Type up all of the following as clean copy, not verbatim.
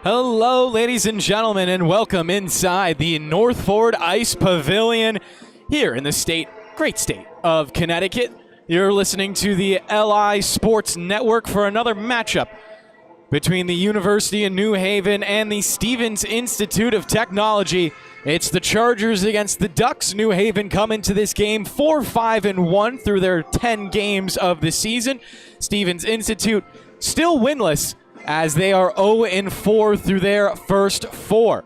Hello, ladies and gentlemen, and welcome inside the North Ford Ice Pavilion here in the great state of Connecticut. You're listening to the LI Sports Network for another matchup between the University of New Haven and the Stevens Institute of Technology. It's the Chargers against the Ducks. New Haven come into this game 4-5-1 through their 10 games of the season. Stevens Institute still winless, as they are 0-4 through their first 4.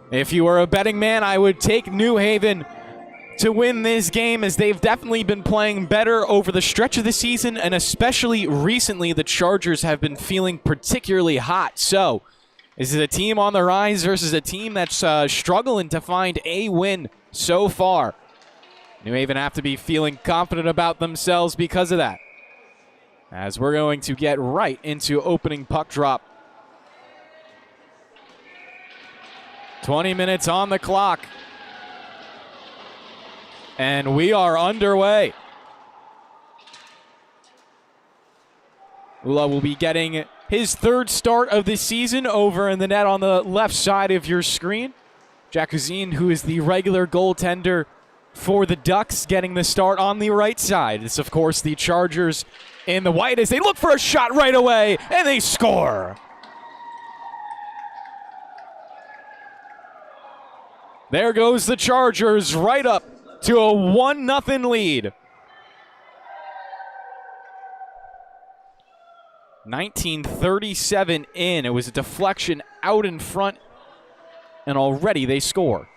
If you were a betting man, I would take New Haven to win this game, as they've definitely been playing better over the stretch of the season, and especially recently the Chargers have been feeling particularly hot. So, is it a team on the rise versus a team that's struggling to find a win so far? New Haven have to be feeling confident about themselves because of that, as we're going to get right into opening puck drop. 20 minutes on the clock, and we are underway. Ula will be getting his third start of the season over in the net on the left side of your screen. Jacuzine, who is the regular goaltender for the Ducks, getting the start on the right side. It's, of course, the Chargers in the white as they look for a shot right away, and they score. There goes the Chargers right up to a 1-0 lead. 19:37 in. It was a deflection out in front, and already they score.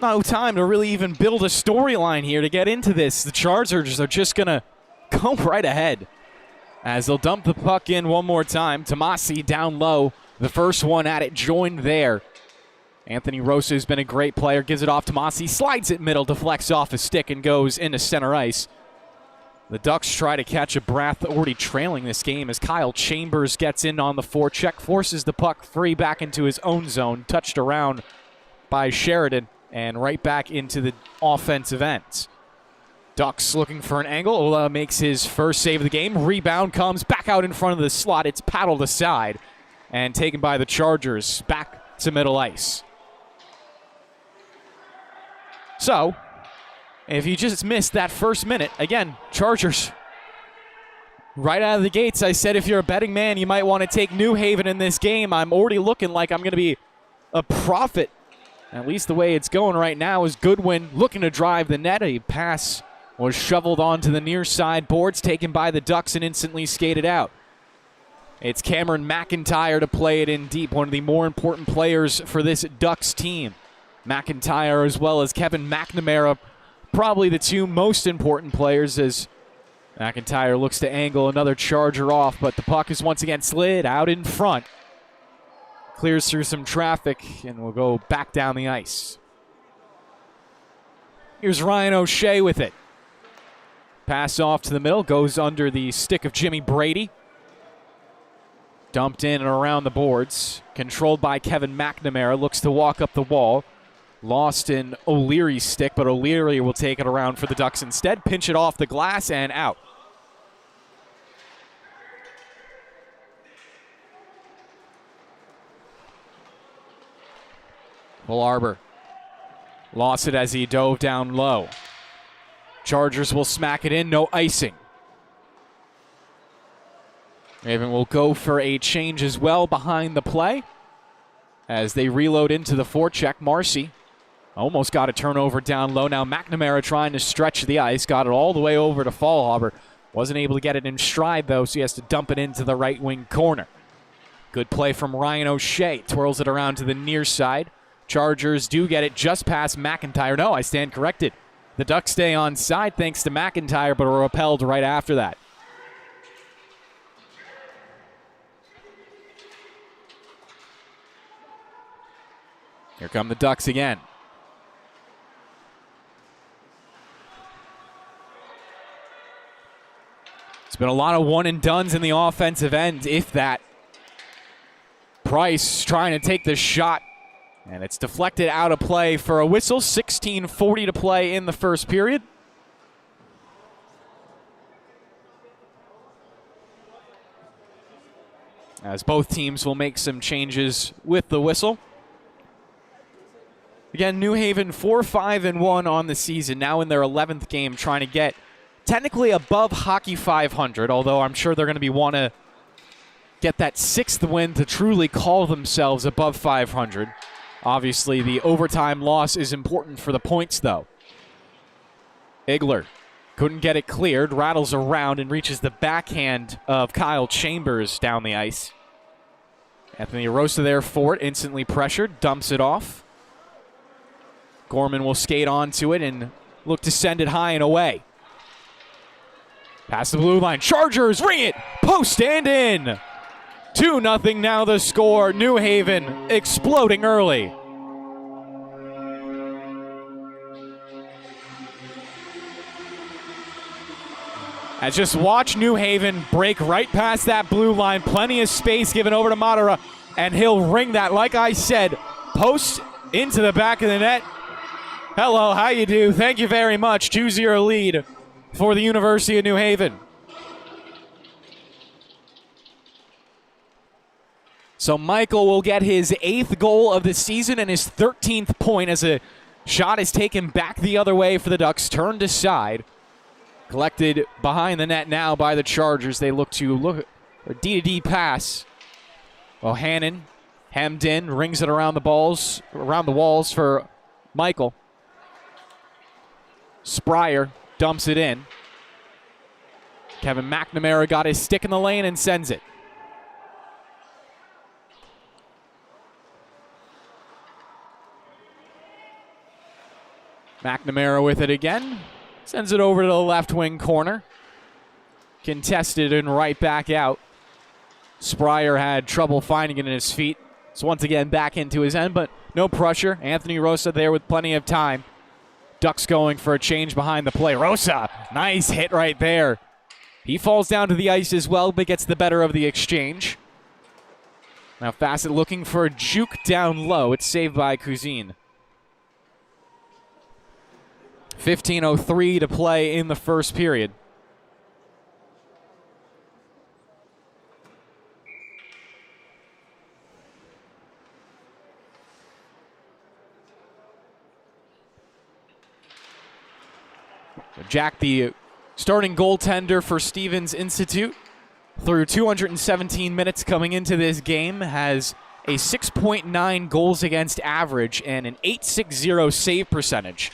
No time to really even build a storyline here to get into this. The Chargers are just going to go right ahead, as they'll dump the puck in one more time. Tomasi down low. The first one at it, joined there. Anthony Rosa has been a great player. Gives it off. Tomasi slides it middle, deflects off a stick, and goes into center ice. The Ducks try to catch a breath, already trailing this game, as Kyle Chambers gets in on the forecheck, forces the puck free back into his own zone, touched around by Sheridan, and right back into the offensive end. Ducks looking for an angle. Ola makes his first save of the game. Rebound comes back out in front of the slot. It's paddled aside and taken by the Chargers back to middle ice. So, if you just missed that first minute, again, Chargers right out of the gates. I said if you're a betting man, you might want to take New Haven in this game. I'm already looking like I'm going to be a profit. At least the way it's going right now is Goodwin looking to drive the net. A pass was shoveled onto the near side boards, taken by the Ducks and instantly skated out. It's Cameron McIntyre to play it in deep, one of the more important players for this Ducks team. McIntyre as well as Kevin McNamara, probably the two most important players, as McIntyre looks to angle another Charger off, but the puck is once again slid out in front. Clears through some traffic and will go back down the ice. Here's Ryan O'Shea with it. Pass off to the middle, goes under the stick of Jimmy Brady. Dumped in and around the boards. Controlled by Kevin McNamara, looks to walk up the wall. Lost in O'Leary's stick, but O'Leary will take it around for the Ducks instead. Pinch it off the glass and out. Bull Arbor lost it as he dove down low. Chargers will smack it in, no icing. Raven will go for a change as well behind the play as they reload into the forecheck. Marcy almost got a turnover down low. Now McNamara trying to stretch the ice. Got it all the way over to Fallhaber. Wasn't able to get it in stride, though, so he has to dump it into the right wing corner. Good play from Ryan O'Shea. Twirls it around to the near side. Chargers do get it just past McIntyre. No, I stand corrected. The Ducks stay on side thanks to McIntyre, but are repelled right after that. Here come the Ducks again. It's been a lot of one-and-dones in the offensive end, if that. Price trying to take the shot, and it's deflected out of play for a whistle. 16:40 to play in the first period. as both teams will make some changes with the whistle. Again, New Haven 4-5-1 on the season, now in their 11th game, trying to get technically above Hockey 500, although I'm sure they're going to want to get that 6th win to truly call themselves above 500. Obviously, the overtime loss is important for the points, though. Igler couldn't get it cleared, rattles around and reaches the backhand of Kyle Chambers down the ice. Anthony Rosa there for it, instantly pressured, dumps it off. Gorman will skate onto it and look to send it high and away. Past the blue line, Chargers ring it, post and in. 2-0 now the score, New Haven exploding early. As just watch New Haven break right past that blue line, plenty of space given over to Madara, and he'll ring that, like I said, post into the back of the net. Hello, how you do? Thank you very much. 2-0 lead for the University of New Haven. So Michael will get his 8th goal of the season and his 13th point as a shot is taken back the other way for the Ducks, turned aside. Collected behind the net now by the Chargers. They look a D-to-D pass. Ohanen hemmed in, rings it around the walls for Michael. Spryer dumps it in. Kevin McNamara got his stick in the lane and sends it. McNamara with it again. Sends it over to the left wing corner. Contested and right back out. Spryer had trouble finding it in his feet. So once again back into his end, but no pressure. Anthony Rosa there with plenty of time. Ducks going for a change behind the play. Rosa, nice hit right there. He falls down to the ice as well, but gets the better of the exchange. Now Fassett looking for a juke down low. It's saved by Cousine. 15:03 to play in the first period. Jack, the starting goaltender for Stevens Institute, through 217 minutes coming into this game, has a 6.9 goals against average and an .860 save percentage.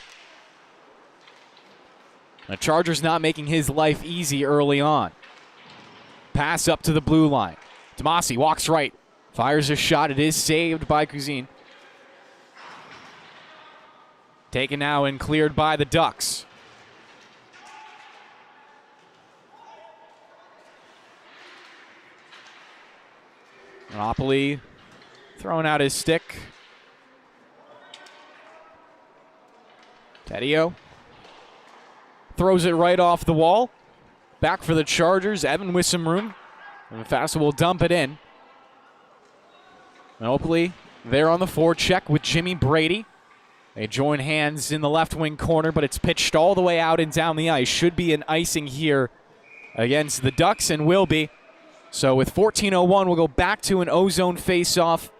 The Chargers not making his life easy early on. Pass up to the blue line. Tomasi walks right, fires a shot. It is saved by Cousine. Taken now and cleared by the Ducks. Monopoly throwing out his stick. Tedio throws it right off the wall. Back for the Chargers. Evan with some room. And Fassa will dump it in. Monopoly there on the forecheck with Jimmy Brady. They join hands in the left wing corner, but it's pitched all the way out and down the ice. Should be an icing here against the Ducks and will be. So with 14:01, we'll go back to an O-zone face-off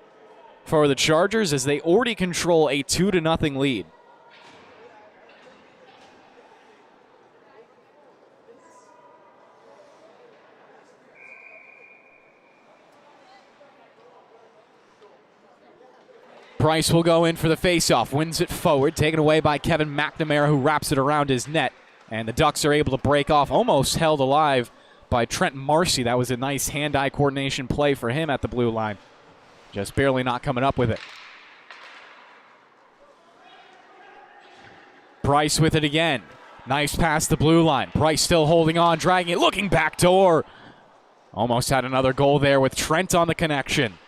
for the Chargers as they already control a 2-0 lead. Price will go in for the face-off, wins it forward, taken away by Kevin McNamara, who wraps it around his net. And the Ducks are able to break off, almost held alive by Trent Marcy. That was a nice hand-eye coordination play for him at the blue line. Just barely not coming up with it. Price with it again. Nice pass the blue line. Price still holding on, dragging it, looking back door. Almost had another goal there with Trent on the connection.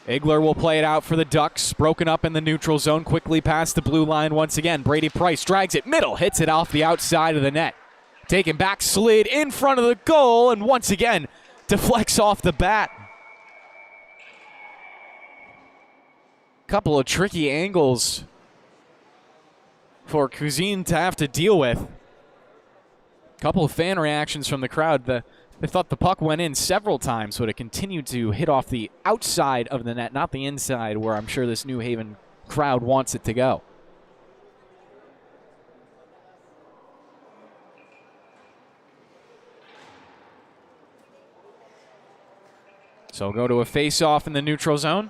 Igler will play it out for the Ducks. Broken up in the neutral zone, quickly past the blue line once again. Brady Price drags it middle, hits it off the outside of the net. Taken back, slid in front of the goal, and once again, deflects off the bat. Couple of tricky angles for Cousine to have to deal with. Couple of fan reactions from the crowd. The They thought the puck went in several times, but it continued to hit off the outside of the net, not the inside, where I'm sure this New Haven crowd wants it to go. So we'll go to a face-off in the neutral zone.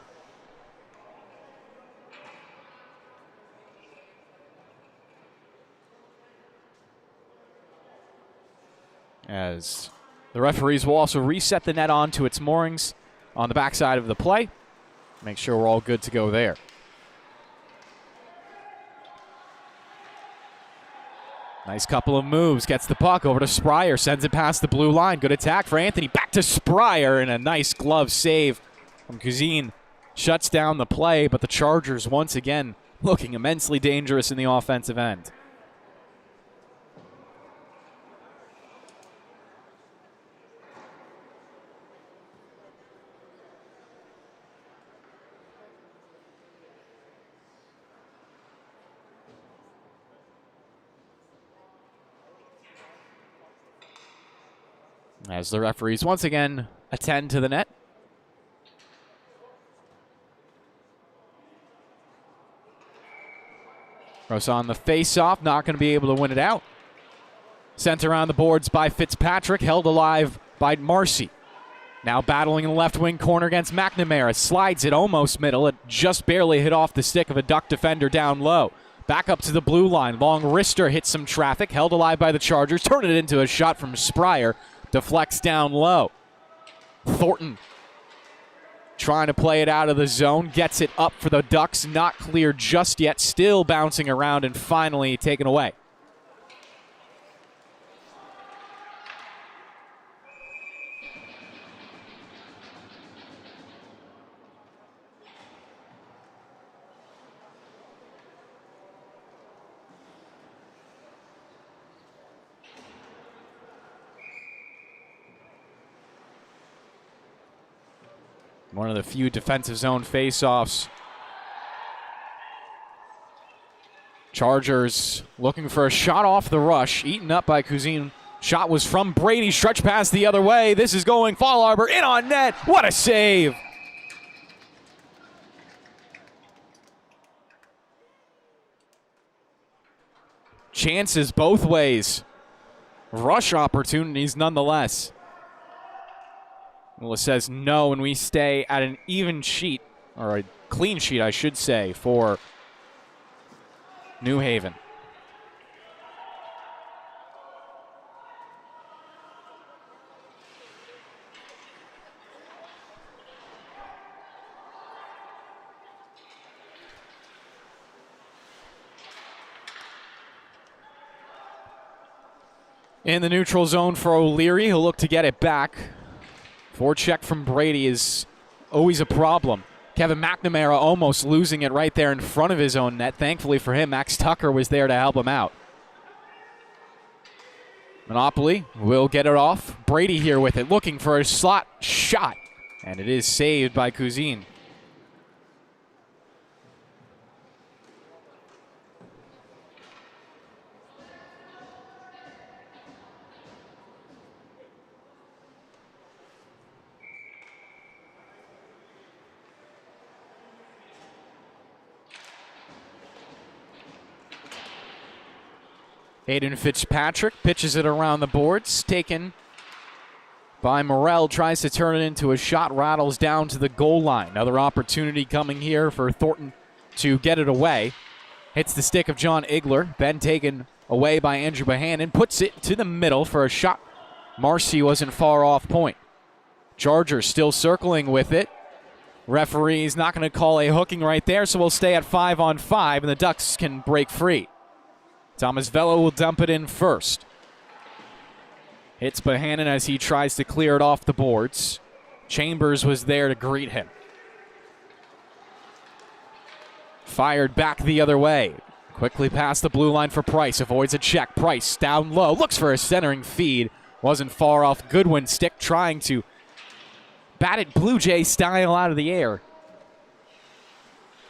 As the referees will also reset the net onto its moorings on the backside of the play. Make sure we're all good to go there. Nice couple of moves. Gets the puck over to Spryer. Sends it past the blue line. Good attack for Anthony. Back to Spryer, and a nice glove save from Kuzin. Shuts down the play, but the Chargers once again looking immensely dangerous in the offensive end. As the referees once again attend to the net. Rosa on the face-off, not going to be able to win it out. Sent around the boards by Fitzpatrick, held alive by Marcy. Now battling in the left wing corner against McNamara. Slides it almost middle. It just barely hit off the stick of a Duck defender down low. Back up to the blue line. Long wrister hits some traffic, held alive by the Chargers. Turned it into a shot from Spryer. Deflects down low. Thornton trying to play it out of the zone. Gets it up for the Ducks. Not clear just yet. Still bouncing around and finally taken away. One of the few defensive zone faceoffs. Chargers looking for a shot off the rush. Eaten up by Kuzin. Shot was from Brady. Stretch pass the other way. This is going Fall Harbor in on net. What a save. Chances both ways. Rush opportunities nonetheless. Willis says no, and we stay at an even sheet, or a clean sheet, I should say, for New Haven. In the neutral zone for O'Leary, he'll look to get it back. Forecheck from Brady is always a problem. Kevin McNamara almost losing it right there in front of his own net. Thankfully for him, Max Tucker was there to help him out. Monopoly will get it off. Brady here with it, looking for a slot shot. And it is saved by Kuzin. Hayden Fitzpatrick pitches it around the boards. Taken by Morrell. Tries to turn it into a shot. Rattles down to the goal line. Another opportunity coming here for Thornton to get it away. Hits the stick of John Igler. Then taken away by Andrew Bohannon. Puts it to the middle for a shot. Marcy wasn't far off point. Chargers still circling with it. Referee's not going to call a hooking right there, so we'll stay at 5-on-5, and the Ducks can break free. Thomas Velo will dump it in first. Hits Bohannon as he tries to clear it off the boards. Chambers was there to greet him. Fired back the other way. Quickly past the blue line for Price. Avoids a check. Price down low. Looks for a centering feed. Wasn't far off. Goodwin stick trying to bat it Blue Jay style out of the air.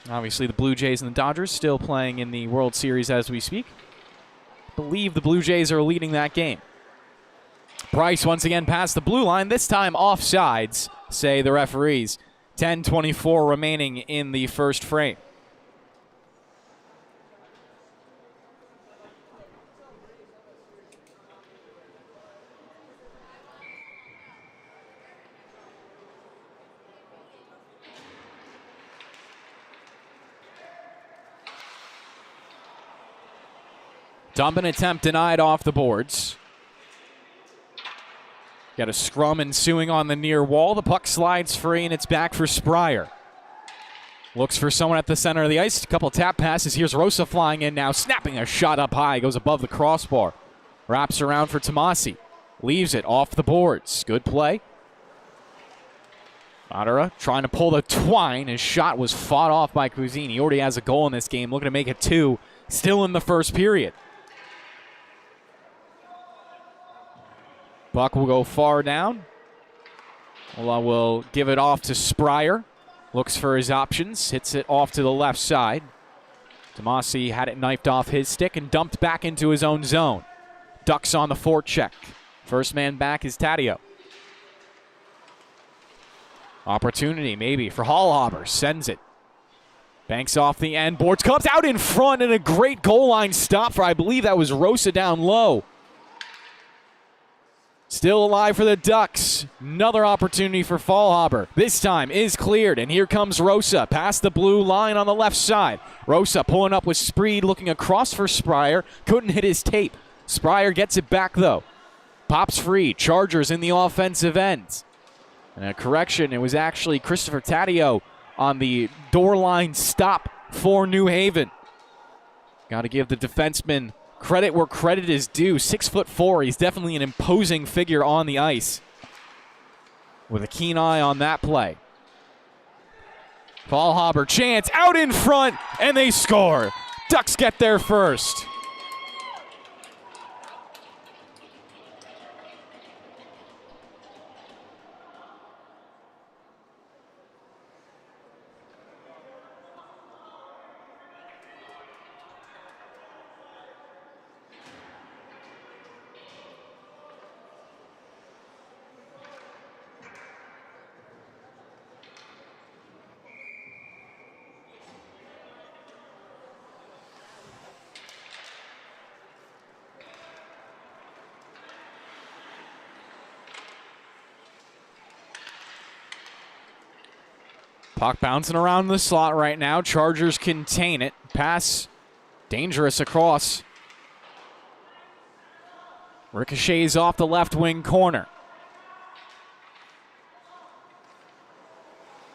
Obviously the Blue Jays and the Dodgers still playing in the World Series as we speak. I believe the Blue Jays are leading that game. Price once again past the blue line, this time offsides, say the referees. 10:24 remaining in the first frame. Dumping attempt denied off the boards. Got a scrum ensuing on the near wall. The puck slides free, and it's back for Spryer. Looks for someone at the center of the ice. A couple tap passes. Here's Rosa flying in now, snapping a shot up high. Goes above the crossbar. Wraps around for Tomasi. Leaves it off the boards. Good play. Madara trying to pull the twine. His shot was fought off by Cousine. He already has a goal in this game. Looking to make it 2. Still in the first period. Puck will go far down. Will give it off to Spryer. Looks for his options. Hits it off to the left side. Tomasi had it knifed off his stick and dumped back into his own zone. Ducks on the forecheck. First man back is Taddeo. Opportunity maybe for Hallhaber. Sends it. Banks off the end. Boards comes out in front, and a great goal line stop for, I believe that was Rosa down low. Still alive for the Ducks. Another opportunity for Fallhaber. This time is cleared, and here comes Rosa past the blue line on the left side. Rosa pulling up with speed, looking across for Spryer. Couldn't hit his tape. Spryer gets it back, though. Pops free. Chargers in the offensive end. And a correction, it was actually Christopher Taddeo on the door line stop for New Haven. Got to give the defenseman credit where credit is due. 6'4". He's definitely an imposing figure on the ice. With a keen eye on that play. Fallhaber chance out in front, and they score. Ducks get there first. Puck bouncing around the slot right now. Chargers contain it. Pass dangerous across. Ricochets off the left wing corner.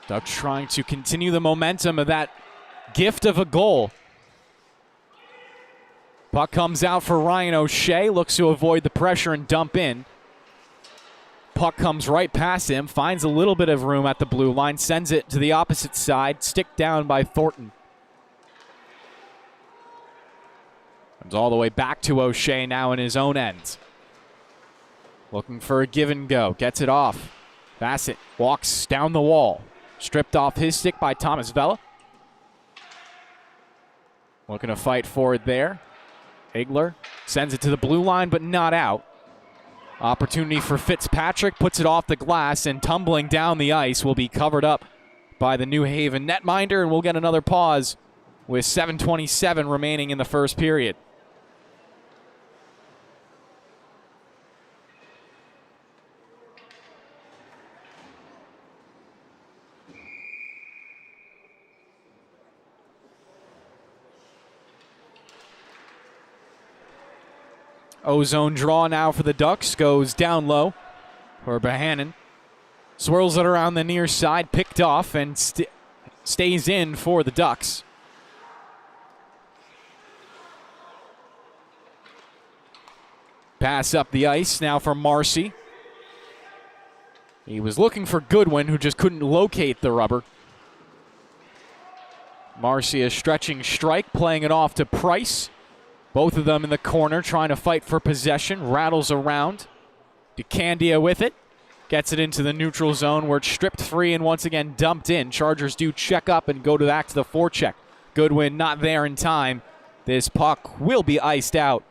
Ducks trying to continue the momentum of that gift of a goal. Puck comes out for Ryan O'Shea. Looks to avoid the pressure and dump in. Puck comes right past him, finds a little bit of room at the blue line, sends it to the opposite side, stick down by Thornton. Comes all the way back to O'Shea now in his own end. Looking for a give and go, gets it off. Bassett walks down the wall, stripped off his stick by Thomas Vella. Looking to fight for it there. Higler sends it to the blue line, but not out. Opportunity for Fitzpatrick, puts it off the glass, and tumbling down the ice will be covered up by the New Haven netminder, and we'll get another pause with 7:27 remaining in the first period. Ozone draw now for the Ducks. Goes down low for Bohannon. Swirls it around the near side. Picked off and stays in for the Ducks. Pass up the ice now for Marcy. He was looking for Goodwin, who just couldn't locate the rubber. Marcy a stretching strike, playing it off to Price. Both of them in the corner trying to fight for possession. Rattles around. DeCandia with it. Gets it into the neutral zone where it's stripped free and once again dumped in. Chargers do check up and go back to the forecheck. Goodwin not there in time. This puck will be iced out.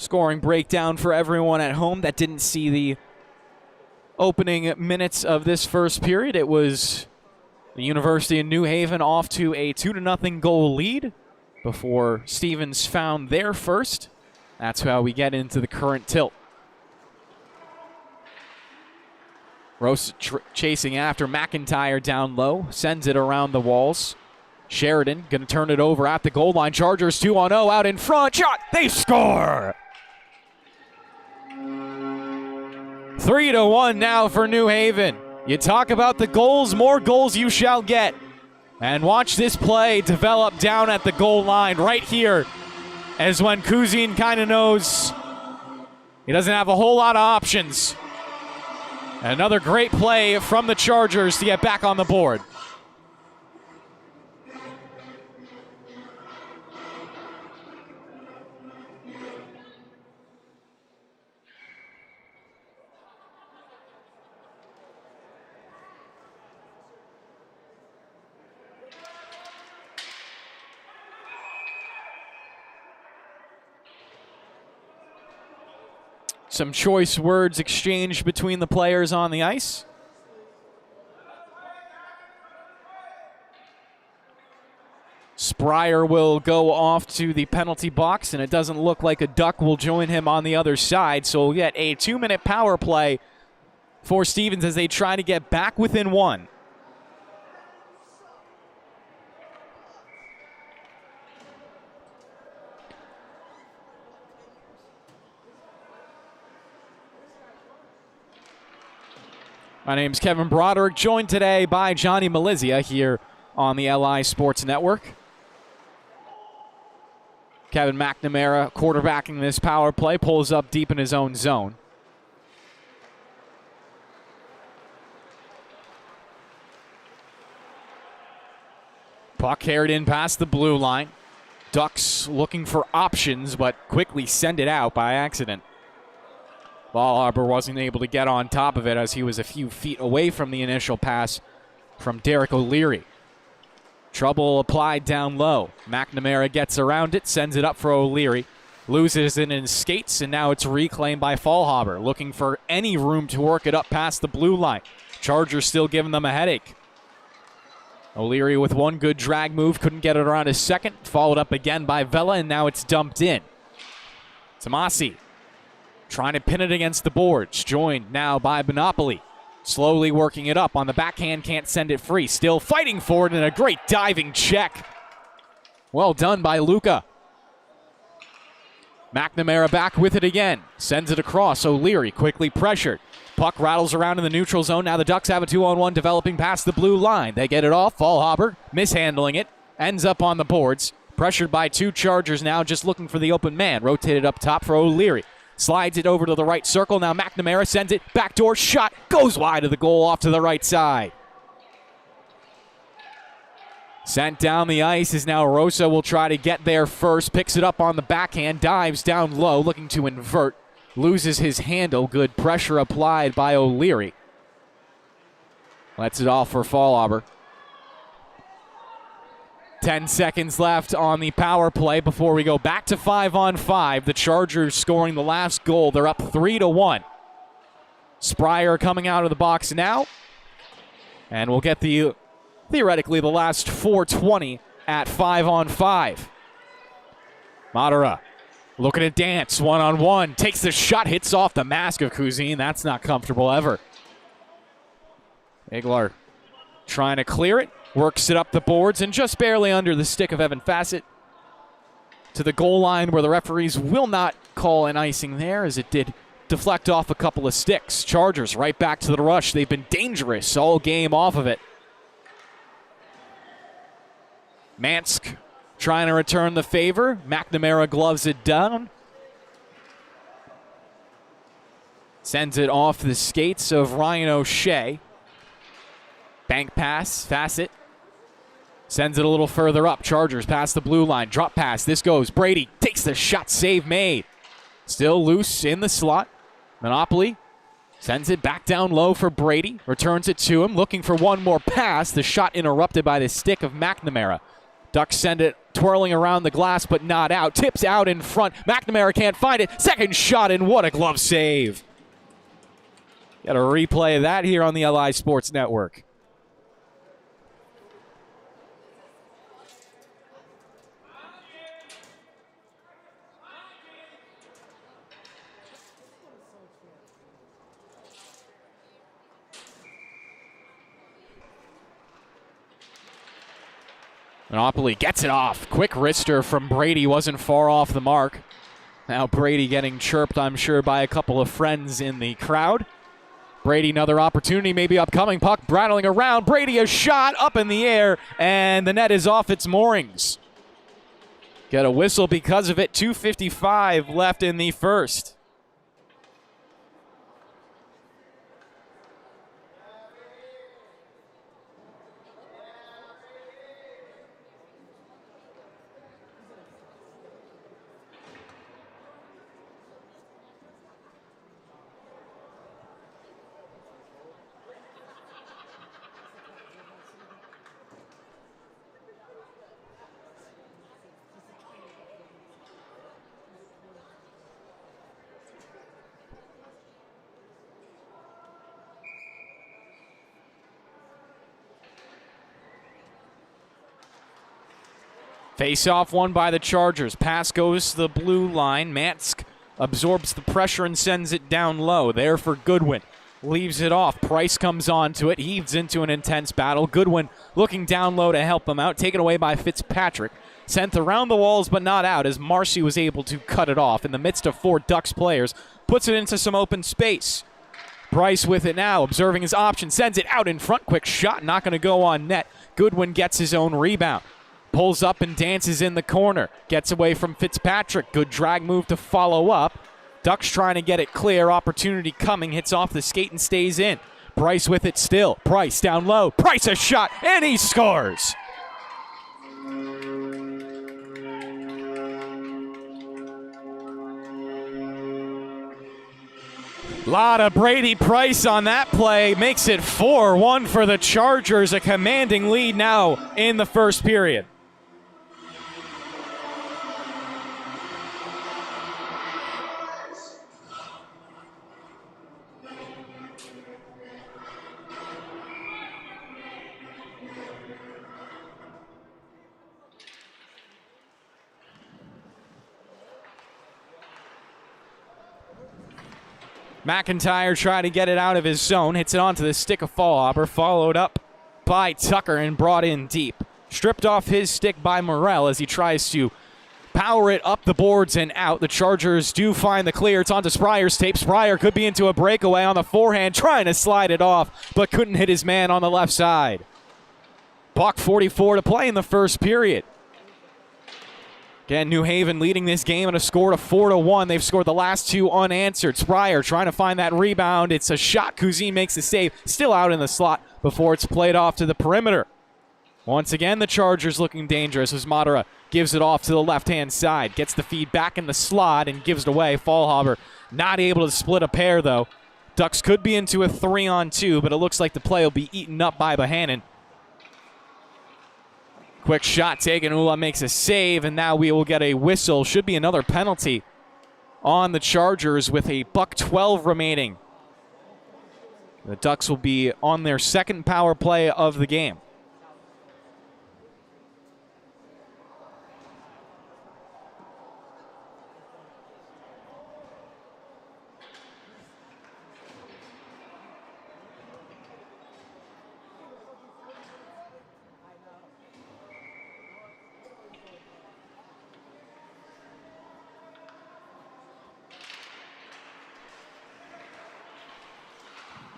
Scoring breakdown for everyone at home that didn't see the opening minutes of this first period. It was the University of New Haven off to a 2-0 goal lead before Stevens found their first. That's how we get into the current tilt. Rose chasing after McIntyre down low, sends it around the walls. Sheridan going to turn it over at the goal line. Chargers 2-0 out in front. Shot. They score. 3-1 now for New Haven. You talk about the goals, more goals you shall get. And watch this play develop down at the goal line right here, as when Kuzin kind of knows he doesn't have a whole lot of options. Another great play from the Chargers to get back on the board. Some choice words exchanged between the players on the ice. Spryer will go off to the penalty box, and it doesn't look like a Duck will join him on the other side. So we'll get a 2-minute power play for Stevens as they try to get back within one. My name's Kevin Broderick, joined today by Johnny Malizia here on the LI Sports Network. Kevin McNamara quarterbacking this power play, pulls up deep in his own zone. Puck carried in past the blue line. Ducks looking for options, but quickly send it out by accident. Ball Harbor wasn't able to get on top of it as he was a few feet away from the initial pass from Derek O'Leary. Trouble applied down low. McNamara gets around it, sends it up for O'Leary. Loses it in skates, and now it's reclaimed by Fallhaber, looking for any room to work it up past the blue line. Chargers still giving them a headache. O'Leary with one good drag move, couldn't get it around his second. Followed up again by Vela, and now it's dumped in. Tomasi trying to pin it against the boards, joined now by Monopoly. Slowly working it up on the backhand, can't send it free. Still fighting for it, and a great diving check. Well done by Luca. McNamara back with it again. Sends it across. O'Leary quickly pressured. Puck rattles around in the neutral zone. Now the Ducks have a 2-on-1 developing past the blue line. They get it off. Fallhaber mishandling it. Ends up on the boards. Pressured by two Chargers now, just looking for the open man. Rotated up top for O'Leary. Slides it over to the right circle. Now McNamara sends it. Backdoor shot. Goes wide of the goal off to the right side. Sent down the ice is now Rosa. Will try to get there first. Picks it up on the backhand. Dives down low. Looking to invert. Loses his handle. Good pressure applied by O'Leary. Lets it off for Fallhaber. 10 seconds left on the power play before we go back to 5-on-5. The Chargers scoring the last goal. They're up 3-1. Spryer coming out of the box now. And we'll get theoretically the last 4:20 at 5-on-5. Madara looking to dance, one-on-one. Takes the shot, hits off the mask of Kuzin. That's not comfortable ever. Iglar trying to clear it. Works it up the boards and just barely under the stick of Evan Fassett to the goal line where the referees will not call an icing there as it did deflect off a couple of sticks. Chargers right back to the rush. They've been dangerous all game off of it. Mansk trying to return the favor. McNamara gloves it down. Sends it off the skates of Ryan O'Shea. Bank pass, Fassett. Sends it a little further up. Chargers past the blue line. Drop pass. This goes. Brady takes the shot. Save made. Still loose in the slot. Monopoly sends it back down low for Brady. Returns it to him. Looking for one more pass. The shot interrupted by the stick of McNamara. Ducks send it twirling around the glass, but not out. Tips out in front. McNamara can't find it. Second shot, and what a glove save. Got a replay of that here on the LI Sports Network. Monopoly gets it off. Quick wrister from Brady, wasn't far off the mark. Now Brady getting chirped, I'm sure, by a couple of friends in the crowd. Brady, another opportunity, maybe upcoming. Puck rattling around. Brady, a shot up in the air, and the net is off its moorings. Get a whistle because of it. 2:55 left in the first. Face-off won by the Chargers. Pass goes to the blue line. Mansk absorbs the pressure and sends it down low. There for Goodwin. Leaves it off. Price comes onto it. Heaves into an intense battle. Goodwin looking down low to help him out. Taken away by Fitzpatrick. Sent around the walls but not out as Marcy was able to cut it off in the midst of 4 Ducks players. Puts it into some open space. Price with it now. Observing his option. Sends it out in front. Quick shot. Not going to go on net. Goodwin gets his own rebound. Pulls up and dances in the corner. Gets away from Fitzpatrick. Good drag move to follow up. Ducks trying to get it clear. Opportunity coming. Hits off the skate and stays in. Price with it still. Price down low. Price a shot, and he scores. Lot of Brady Price on that play. Makes it 4-1 for the Chargers. A commanding lead now in the first period. McIntyre trying to get it out of his zone. Hits it onto the stick of Fallhopper. Followed up by Tucker and brought in deep. Stripped off his stick by Morrell as he tries to power it up the boards and out. The Chargers do find the clear. It's onto Sprier's tape. Sprier could be into a breakaway on the forehand. Trying to slide it off, but couldn't hit his man on the left side. Puck 44 to play in the first period. Again, New Haven leading this game and a score of 4-1. They've scored the last 2 unanswered. Sprier trying to find that rebound. It's a shot. Cousine makes the save. Still out in the slot before it's played off to the perimeter. Once again, the Chargers looking dangerous as Madara gives it off to the left-hand side. Gets the feed back in the slot and gives it away. Fallhaber not able to split a pair, though. Ducks could be into a 3-on-2, but it looks like the play will be eaten up by Bohannon. Quick shot taken. Ula makes a save, and now we will get a whistle. Should be another penalty on the Chargers with a $1:12 remaining. The Ducks will be on their second power play of the game.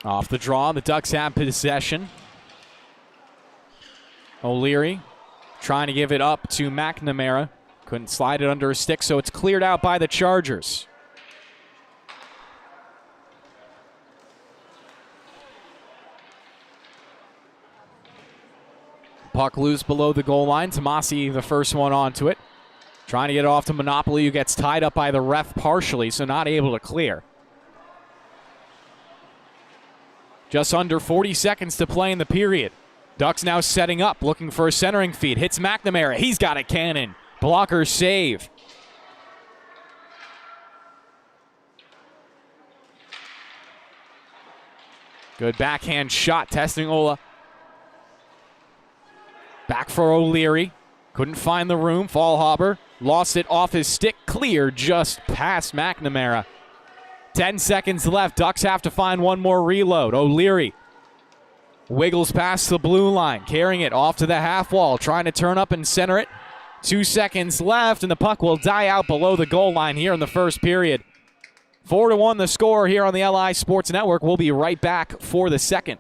Off the draw, the Ducks have possession. O'Leary trying to give it up to McNamara. Couldn't slide it under his stick, so it's cleared out by the Chargers. Puck loose below the goal line. Tomasi, the first one onto it. Trying to get it off to Monopoly, who gets tied up by the ref partially, so not able to clear. Just under 40 seconds to play in the period. Ducks now setting up, looking for a centering feed. Hits McNamara. He's got a cannon. Blocker save. Good backhand shot, testing Ola. Back for O'Leary. Couldn't find the room. Fallhaber lost it off his stick. Clear just past McNamara. 10 seconds left. Ducks have to find one more reload. O'Leary wiggles past the blue line, carrying it off to the half wall, trying to turn up and center it. 2 seconds left, and the puck will die out below the goal line here in the first period. 4-1 the score here on the LI Sports Network. We'll be right back for the second.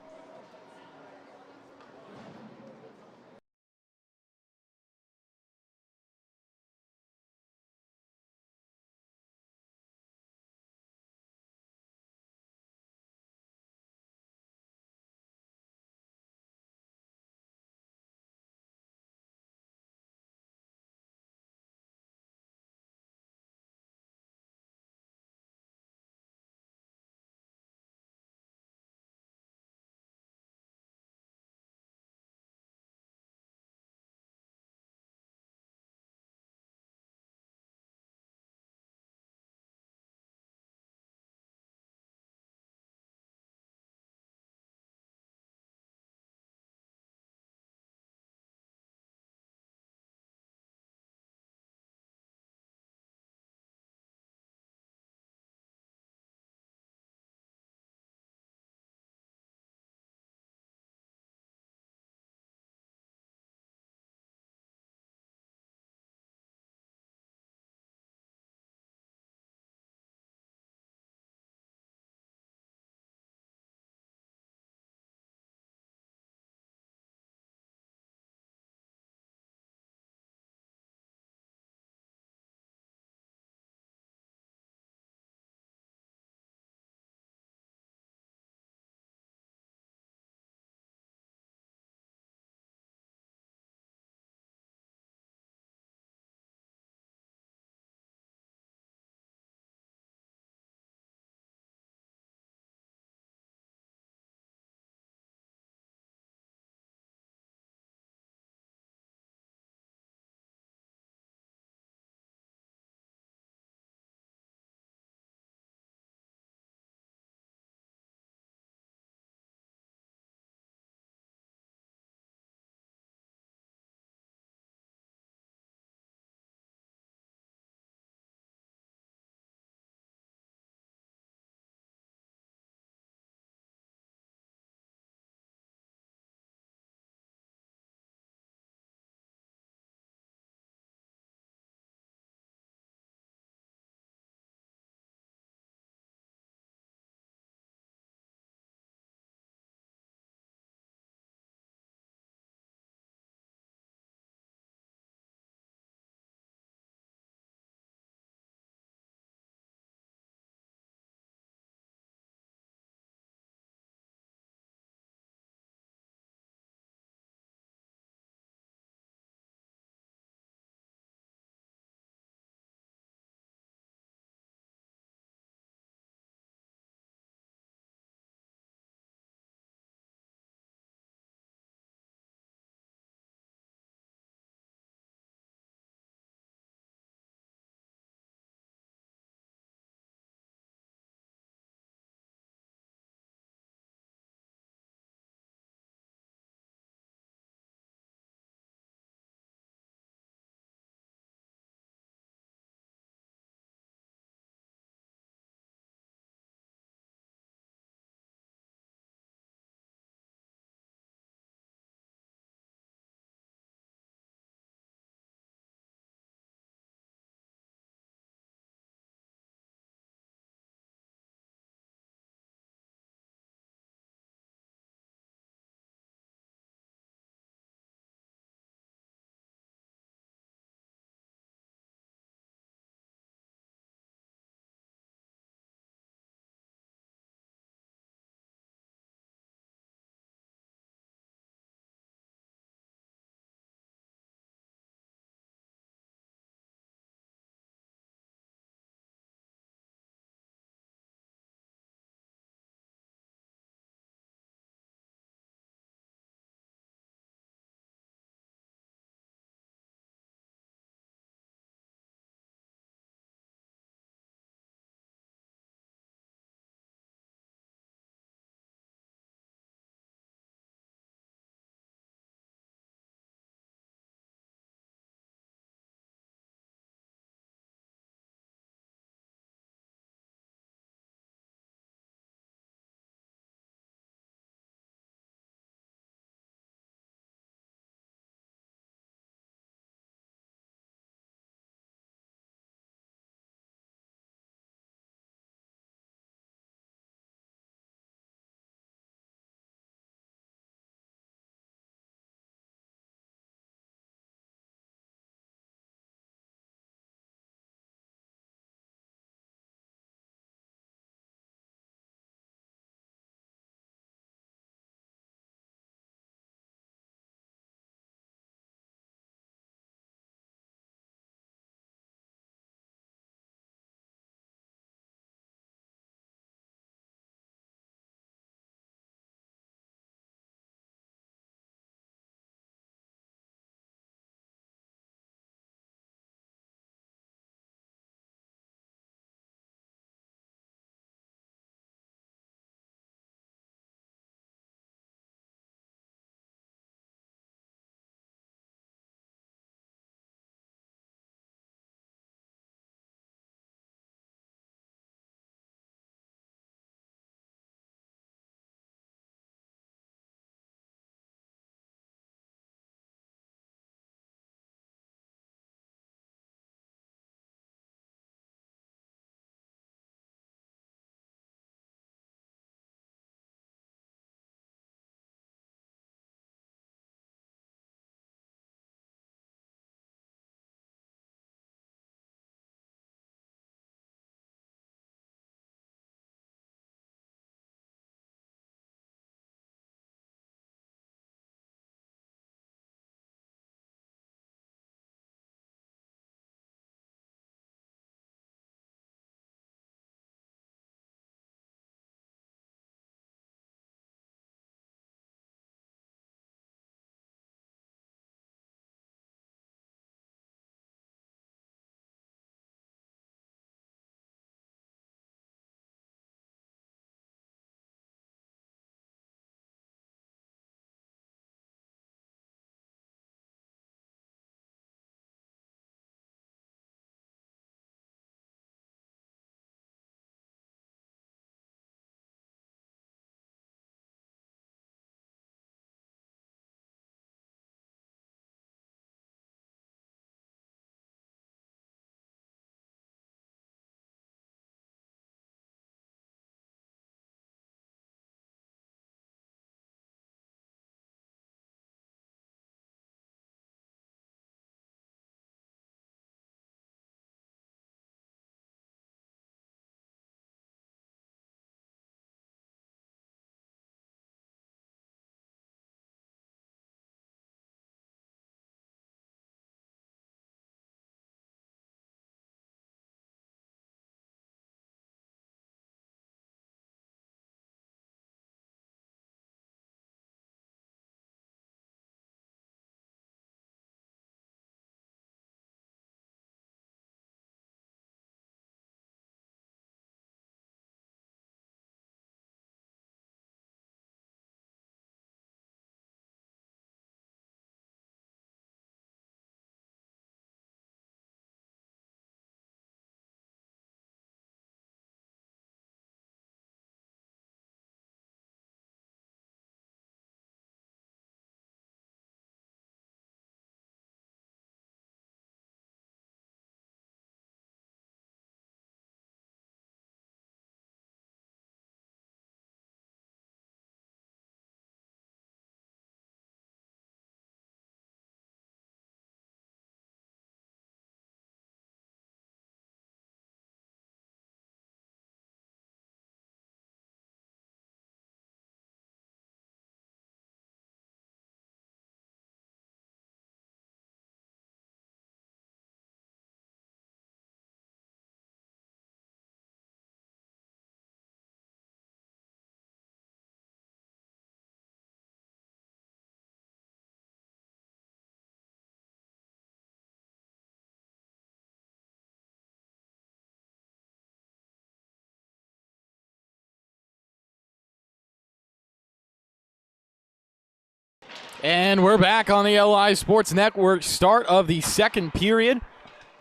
And we're back on the LI Sports Network. Start of the second period.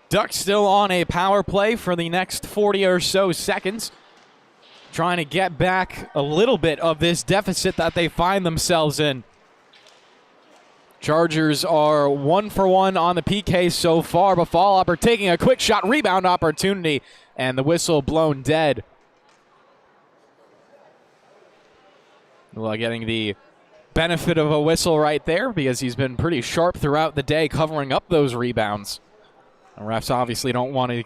Ducks still on a power play for the next 40 or so seconds. Trying to get back a little bit of this deficit that they find themselves in. Chargers are 1 for 1 on the PK so far, but Fallhopper taking a quick shot rebound opportunity, and the whistle blown dead. Well, getting the benefit of a whistle right there because he's been pretty sharp throughout the day covering up those rebounds. The refs obviously don't want to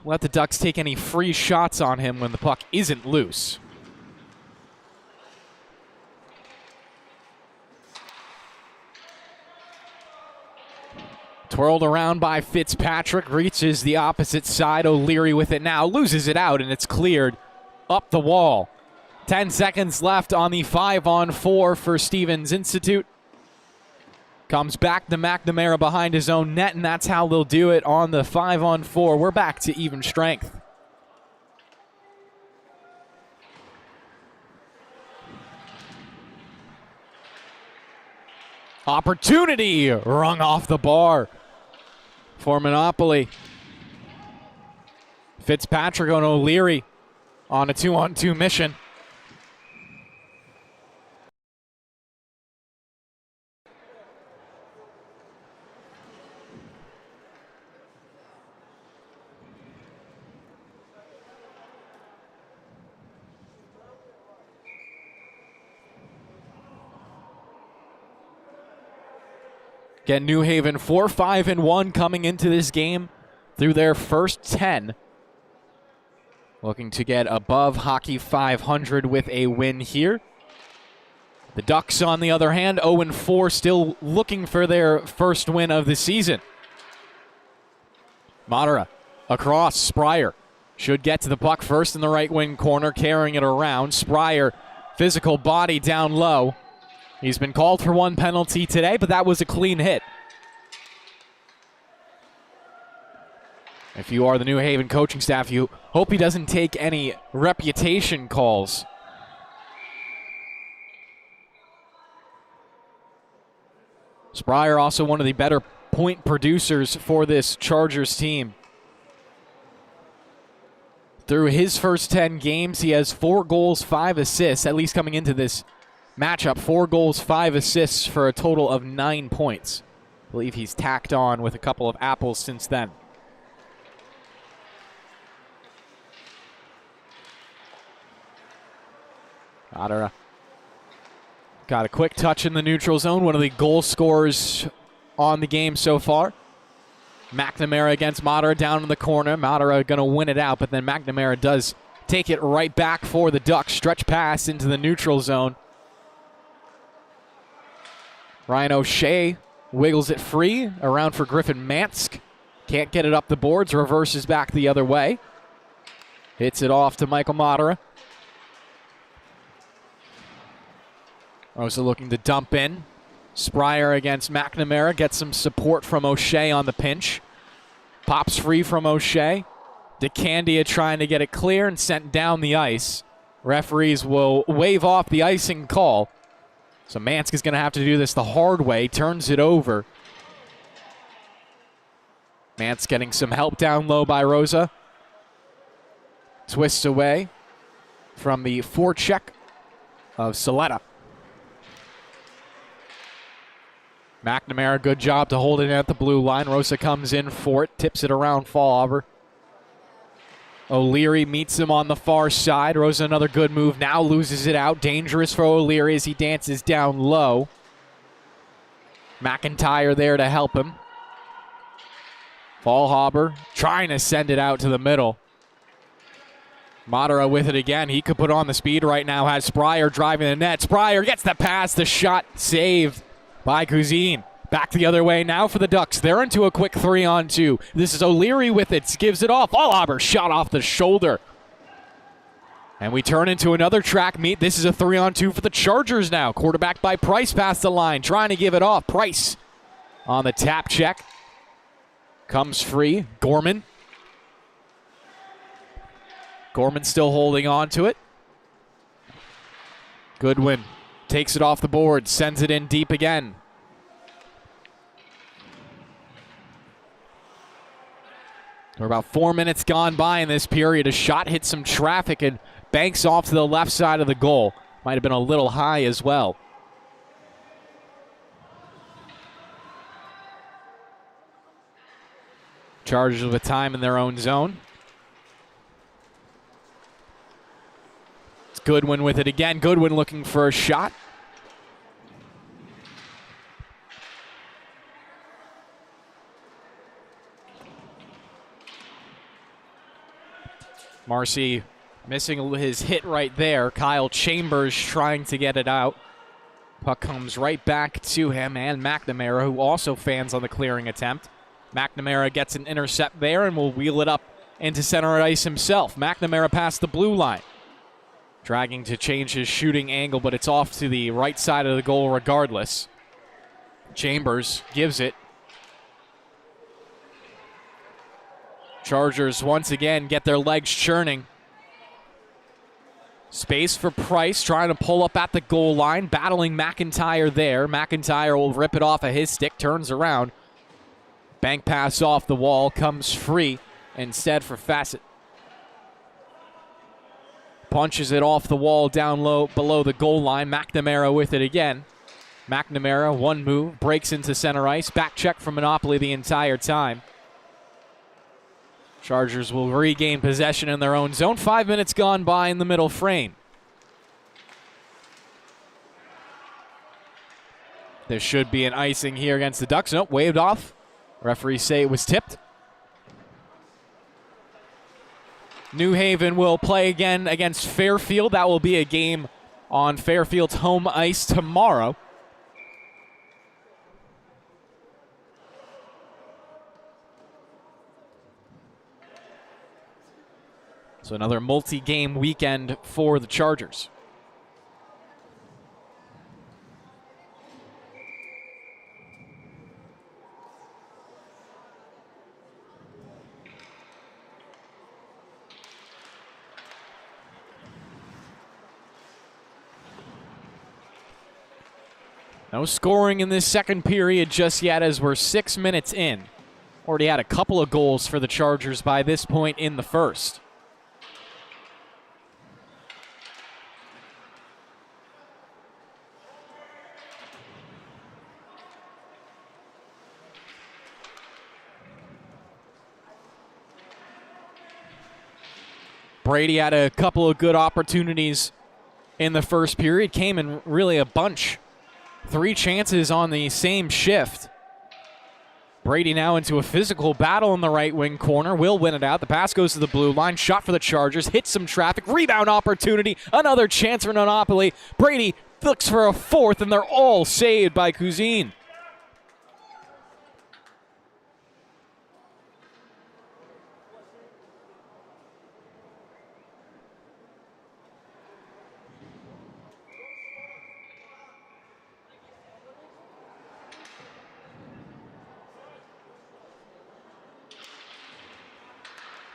let the Ducks take any free shots on him when the puck isn't loose. Twirled around by Fitzpatrick, reaches the opposite side. O'Leary with it now, loses it out, and it's cleared up the wall. 10 seconds left on the 5-on-4 for Stevens Institute. Comes back to McNamara behind his own net, and that's how they'll do it on the 5-on-4. We're back to even strength. Opportunity rung off the bar for Monopoly. Fitzpatrick and O'Leary on a 2-on-2 mission. Again, New Haven 4-5-1 coming into this game through their first 10. Looking to get above Hockey 500 with a win here. The Ducks, on the other hand, 0-4, still looking for their first win of the season. Madara across. Spryer should get to the puck first in the right wing corner, carrying it around. Spryer, physical body down low. He's been called for one penalty today, but that was a clean hit. If you are the New Haven coaching staff, you hope he doesn't take any reputation calls. Spryer also one of the better point producers for this Chargers team. Through his first 10 games, he has 4 goals, 5 assists, at least coming into this matchup. 4 goals, 5 assists for a total of 9 points. I believe he's tacked on with a couple of apples since then. Madara got a quick touch in the neutral zone. One of the goal scorers on the game so far. McNamara against Madara down in the corner. Madara going to win it out, but then McNamara does take it right back for the Ducks. Stretch pass into the neutral zone. Ryan O'Shea wiggles it free around for Griffin Mansk. Can't get it up the boards. Reverses back the other way. Hits it off to Michael Madara. Rosa looking to dump in. Spryer against McNamara. Gets some support from O'Shea on the pinch. Pops free from O'Shea. DeCandia trying to get it clear and sent down the ice. Referees will wave off the icing call. So Mansk is going to have to do this the hard way. Turns it over. Mansk getting some help down low by Rosa. Twists away from the forecheck of Saletta. McNamara, good job to hold it at the blue line. Rosa comes in for it, tips it around Fallhopper. O'Leary meets him on the far side. Rosa, another good move, now loses it out. Dangerous for O'Leary as he dances down low. McIntyre there to help him. Fallhopper trying to send it out to the middle. Madara with it again. He could put on the speed right now. Has Spryer driving the net. Spryer gets the pass. The shot saved by Cousine. Back the other way now for the Ducks. They're into a quick 3-on-2. This is O'Leary with it. Gives it off. Fallhopper shot off the shoulder. And we turn into another track meet. This is a 3-on-2 for the Chargers now. Quarterback by Price past the line. Trying to give it off. Price on the tap check. Comes free. Gorman. Gorman still holding on to it. Goodwin Takes it off the board, sends it in deep again. We're about 4 minutes gone by in this period. A shot hits some traffic and banks off to the left side of the goal. Might have been a little high as well. Chargers with time in their own zone. It's Goodwin with it again. Goodwin looking for a shot. Marcy missing his hit right there. Kyle Chambers trying to get it out. Puck comes right back to him and McNamara, who also fans on the clearing attempt. McNamara gets an intercept there and will wheel it up into center ice himself. McNamara past the blue line. Dragging to change his shooting angle, but it's off to the right side of the goal regardless. Chambers gives it. Chargers once again get their legs churning. Space for Price, trying to pull up at the goal line, battling McIntyre there. McIntyre will rip it off of his stick, turns around. Bank pass off the wall, comes free instead for Fassett. Punches it off the wall down low below the goal line. McNamara with it again. McNamara, one move, breaks into center ice. Back check from Monopoly the entire time. Chargers will regain possession in their own zone. 5 minutes gone by in the middle frame. There should be an icing here against the Ducks. Nope, waved off. Referees say it was tipped. New Haven will play again against Fairfield. That will be a game on Fairfield's home ice tomorrow. So another multi-game weekend for the Chargers. No scoring in this second period just yet as we're 6 minutes in. Already had a couple of goals for the Chargers by this point in the first. Brady had a couple of good opportunities in the first period. Came in really a bunch. 3 chances on the same shift. Brady now into a physical battle in the right wing corner. Will win it out. The pass goes to the blue line. Shot for the Chargers. Hits some traffic. Rebound opportunity. Another chance for Monopoly. Brady looks for a fourth, and they're all saved by Cousine.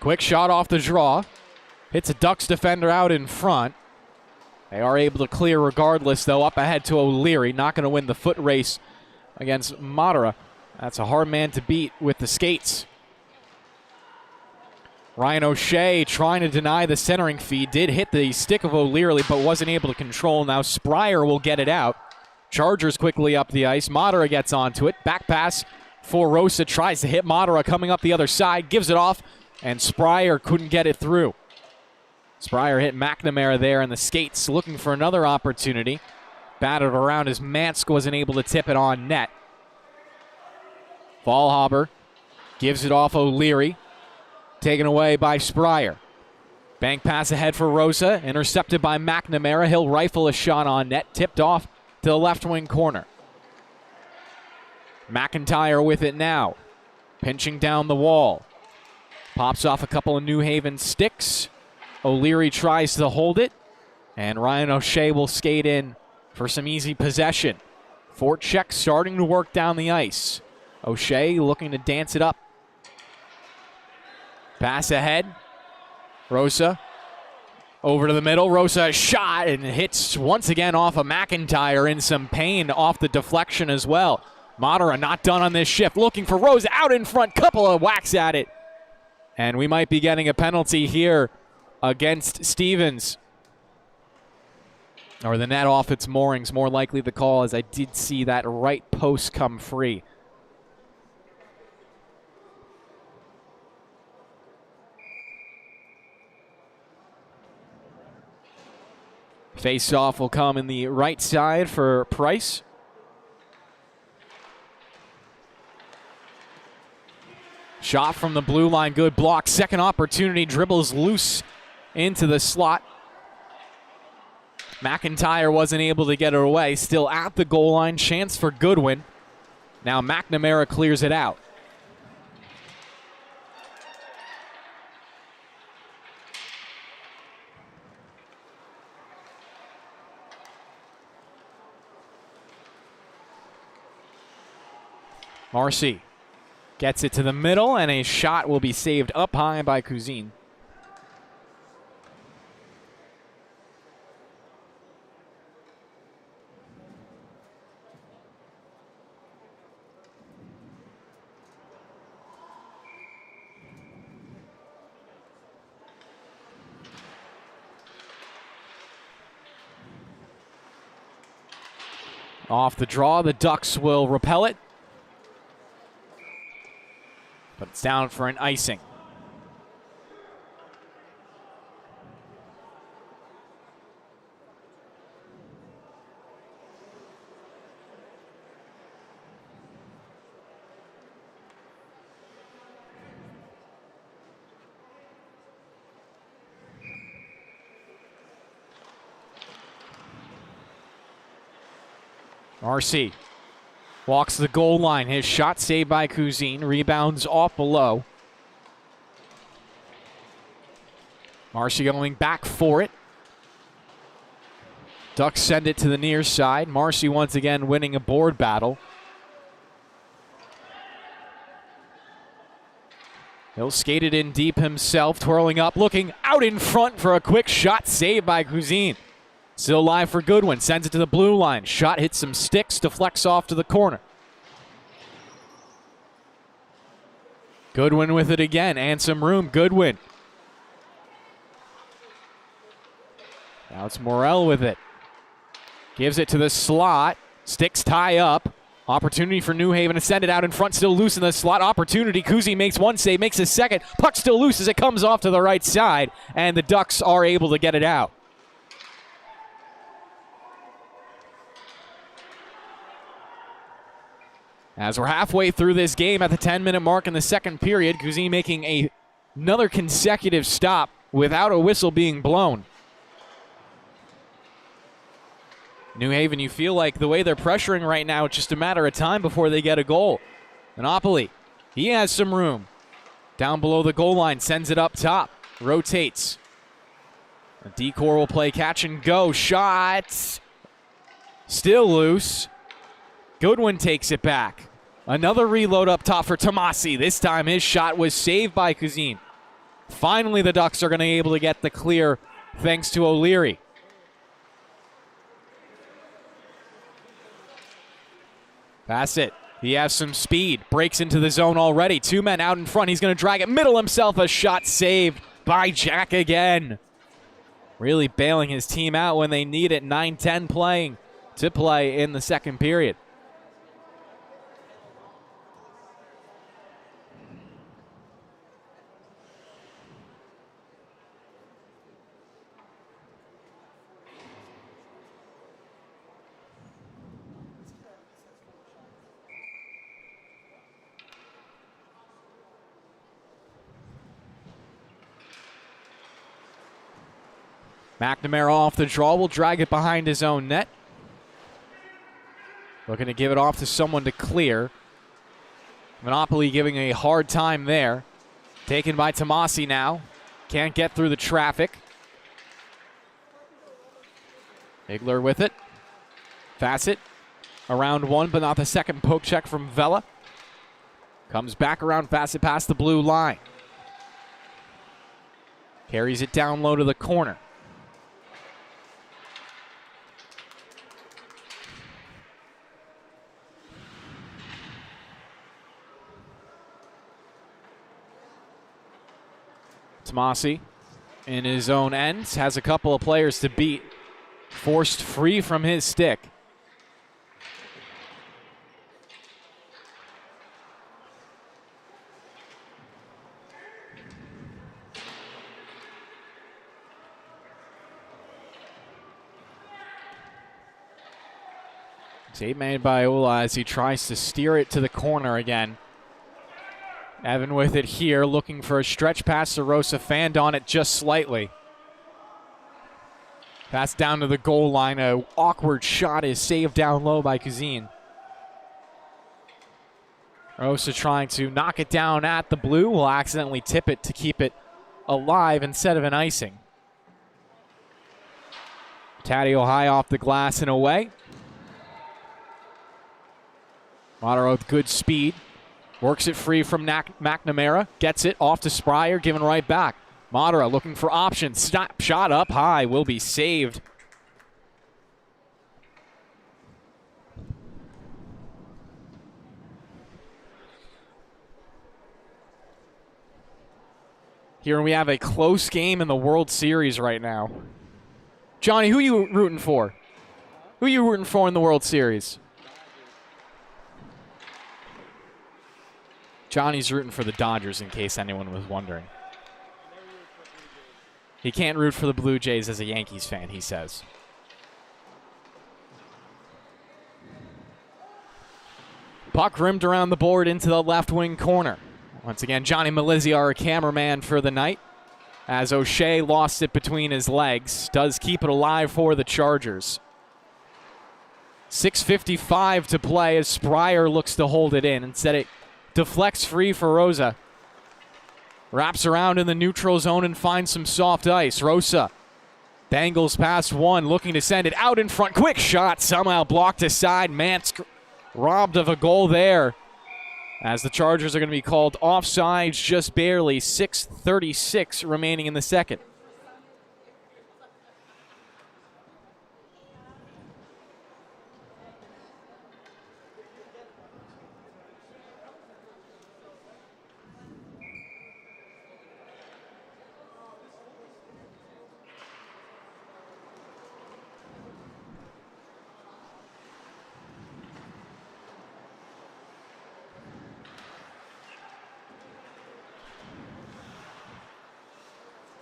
Quick shot off the draw. Hits a Ducks defender out in front. They are able to clear regardless, though. Up ahead to O'Leary. Not going to win the foot race against Madara. That's a hard man to beat with the skates. Ryan O'Shea trying to deny the centering feed. Did hit the stick of O'Leary, but wasn't able to control. Now Spryer will get it out. Chargers quickly up the ice. Madara gets onto it. Back pass for Rosa. Tries to hit Madara coming up the other side. Gives it off. And Spryer couldn't get it through. Spryer hit McNamara there in the skates, looking for another opportunity. Batted around as Mansk wasn't able to tip it on net. Fallhaber gives it off O'Leary. Taken away by Spryer. Bank pass ahead for Rosa. Intercepted by McNamara. He'll rifle a shot on net. Tipped off to the left wing corner. McIntyre with it now. Pinching down the wall. Pops off a couple of New Haven sticks. O'Leary tries to hold it. And Ryan O'Shea will skate in for some easy possession. Fortcheck starting to work down the ice. O'Shea looking to dance it up. Pass ahead. Rosa Over to the middle, Rosa shot and hits once again off of McIntyre in some pain off the deflection as well. Madara not done on this shift, looking for Rosa out in front, couple of whacks at it. And we might be getting a penalty here against Stevens. Or the net off its moorings, more likely the call, as I did see that right post come free. Face-off will come in the right side for Price. Shot from the blue line, good block. Second opportunity, dribbles loose into the slot. McIntyre wasn't able to get it away. Still at the goal line, chance for Goodwin. Now McNamara clears it out. Marcy gets it to the middle, and a shot will be saved up high by Cousine. Off the draw, the Ducks will repel it. But it's down for an icing. Marcy walks the goal line. His shot saved by Cousine. Rebounds off below. Marcy going back for it. Ducks send it to the near side. Marcy once again winning a board battle. He'll skate it in deep himself, twirling up, looking out in front for a quick shot saved by Cousine. Still live for Goodwin, sends it to the blue line. Shot hits some sticks, deflects off to the corner. Goodwin with it again, and some room. Goodwin. Now it's Morrell with it. Gives it to the slot. Sticks tie up. Opportunity for New Haven to send it out in front, still loose in the slot. Opportunity, Kuzi makes one save, makes a second. Puck still loose as it comes off to the right side, and the Ducks are able to get it out. As we're halfway through this game at the 10-minute mark in the second period, Kuzi making another consecutive stop without a whistle being blown. New Haven, you feel like the way they're pressuring right now, it's just a matter of time before they get a goal. Monopoly, he has some room. Down below the goal line, sends it up top, rotates. A Decor will play catch and go. Shot. Still loose. Goodwin takes it back. Another reload up top for Tomasi. This time his shot was saved by Cousine. Finally the Ducks are going to be able to get the clear thanks to O'Leary. Bassett, he has some speed. Breaks into the zone already. Two men out in front. He's going to drag it middle himself. A shot saved by Jack again. Really bailing his team out when they need it. 9-10 to play in the second period. McNamara off the draw, will drag it behind his own net. Looking to give it off to someone to clear. Monopoly giving a hard time there. Taken by Tomasi now. Can't get through the traffic. Igler with it. Fassett around one, but not the second poke check from Vela. Comes back around Fassett past the blue line. Carries it down low to the corner. Tomasi in his own end has a couple of players to beat. Forced free from his stick. Save made by Ola as he tries to steer it to the corner again. Evan with it here, looking for a stretch pass to Rosa, fanned on it just slightly. Pass down to the goal line, a awkward shot is saved down low by Kazin. Rosa trying to knock it down at the blue, will accidentally tip it to keep it alive instead of an icing. Taddeo high off the glass and away. Madara with good speed. Works it free from McNamara. Gets it off to Spryer, given right back. Madara looking for options. Snap shot up high will be saved. Here we have a close game in the World Series right now. Johnny, who are you rooting for? Who are you rooting for in the World Series? Johnny's rooting for the Dodgers, in case anyone was wondering. He can't root for the Blue Jays as a Yankees fan, he says. Puck rimmed around the board into the left wing corner. Once again, Johnny Malizia, our cameraman for the night, as O'Shea lost it between his legs. Does keep it alive for the Chargers. 6:55 to play as Spryer looks to hold it in. Instead, it deflects free for Rosa. Wraps around in the neutral zone and finds some soft ice. Rosa dangles past one, looking to send it out in front. Quick shot, somehow blocked aside. Mance robbed of a goal there, as the Chargers are going to be called offsides just barely. 6:36 remaining in the second.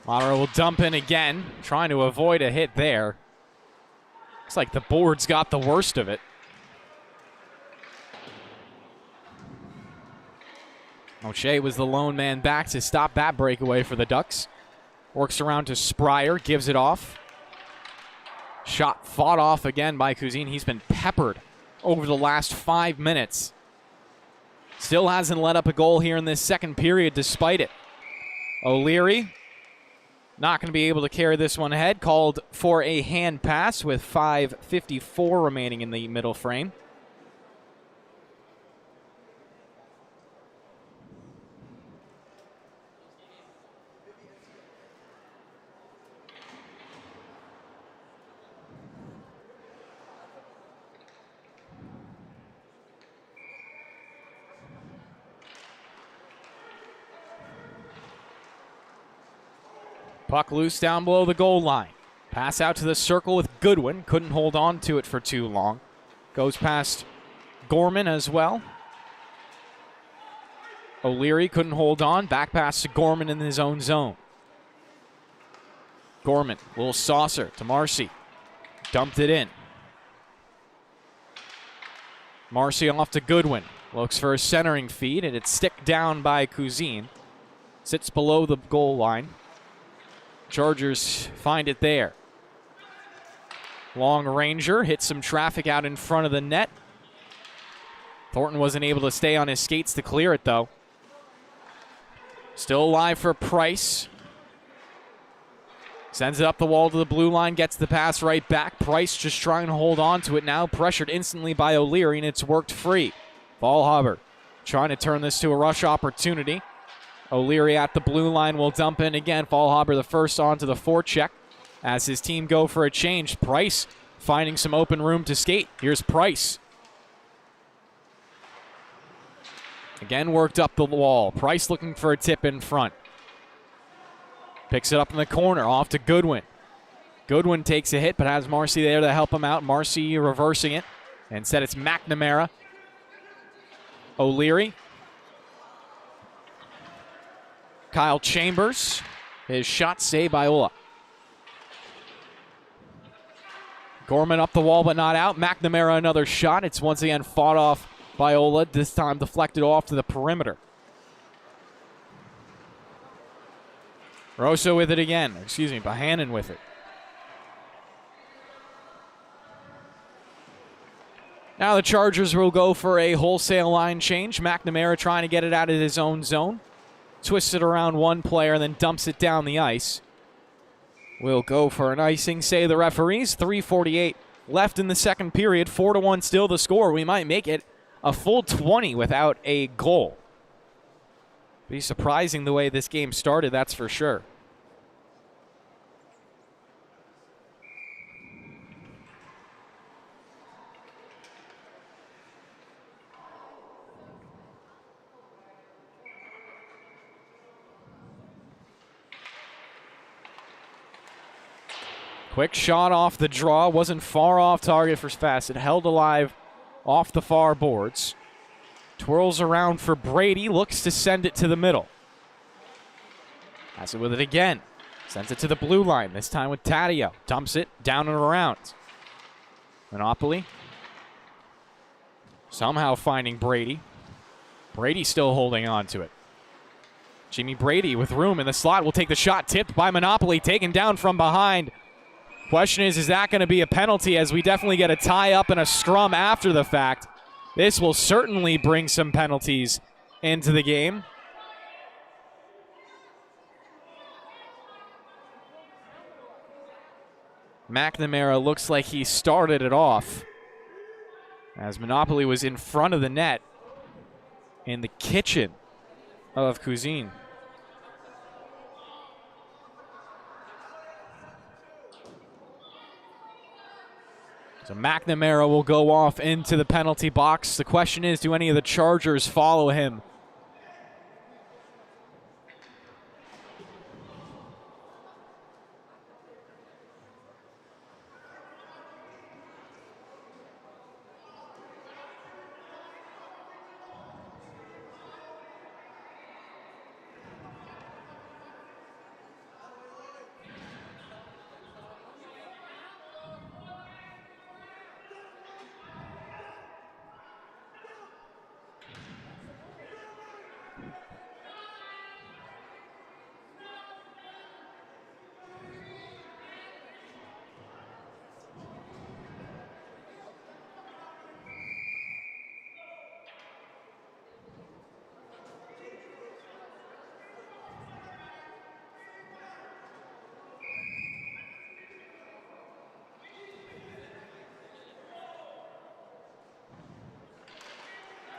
Madara will dump in again, trying to avoid a hit there. Looks like the boards got the worst of it. O'Shea was the lone man back to stop that breakaway for the Ducks. Works around to Spryer, gives it off. Shot fought off again by Kuzin. He's been peppered over the last 5 minutes. Still hasn't let up a goal here in this second period despite it. O'Leary not going to be able to carry this one ahead. Called for a hand pass with 5:54 remaining in the middle frame. Puck loose down below the goal line. Pass out to the circle with Goodwin. Couldn't hold on to it for too long. Goes past Gorman as well. O'Leary couldn't hold on. Back pass to Gorman in his own zone. Gorman, little saucer to Marcy. Dumped it in. Marcy off to Goodwin. Looks for a centering feed, and it's stick down by Kuzin. Sits below the goal line. Chargers find it there. Long Ranger hits some traffic out in front of the net. Thornton wasn't able to stay on his skates to clear it, though. Still alive for Price. Sends it up the wall to the blue line, gets the pass right back. Price just trying to hold on to it now. Pressured instantly by O'Leary, and it's worked free. Fallhaber trying to turn this to a rush opportunity. O'Leary at the blue line will dump in again. Fallhaber the first onto the forecheck as his team go for a change. Price finding some open room to skate. Here's Price. Again worked up the wall. Price looking for a tip in front. Picks it up in the corner, off to Goodwin. Goodwin takes a hit, but has Marcy there to help him out. Marcy reversing it. Instead, it's McNamara. O'Leary. Kyle Chambers. His shot saved by Ola. Gorman up the wall, but not out. McNamara another shot. It's once again fought off by Ola. This time deflected off to the perimeter. Rosa with it again. Bohannon with it. Now the Chargers will go for a wholesale line change. McNamara trying to get it out of his own zone. Twists it around one player and then dumps it down the ice. We'll go for an icing, say the referees. 3:48 left in the second period. 4-1 still the score. We might make it a full 20 without a goal. Be surprising the way this game started, that's for sure. Quick shot off the draw. Wasn't far off target for Fassett. Held alive off the far boards. Twirls around for Brady. Looks to send it to the middle. Has it with it again. Sends it to the blue line. This time with Taddeo. Dumps it down and around. Monopoly. Somehow finding Brady. Brady still holding on to it. Jimmy Brady with room in the slot will take the shot. Tipped by Monopoly. Taken down from behind. Question is that going to be a penalty, as we definitely get a tie-up and a scrum after the fact. This will certainly bring some penalties into the game. McNamara looks like he started it off, as Monopoly was in front of the net in the kitchen of Cuisine. So McNamara will go off into the penalty box. The question is, do any of the Chargers follow him?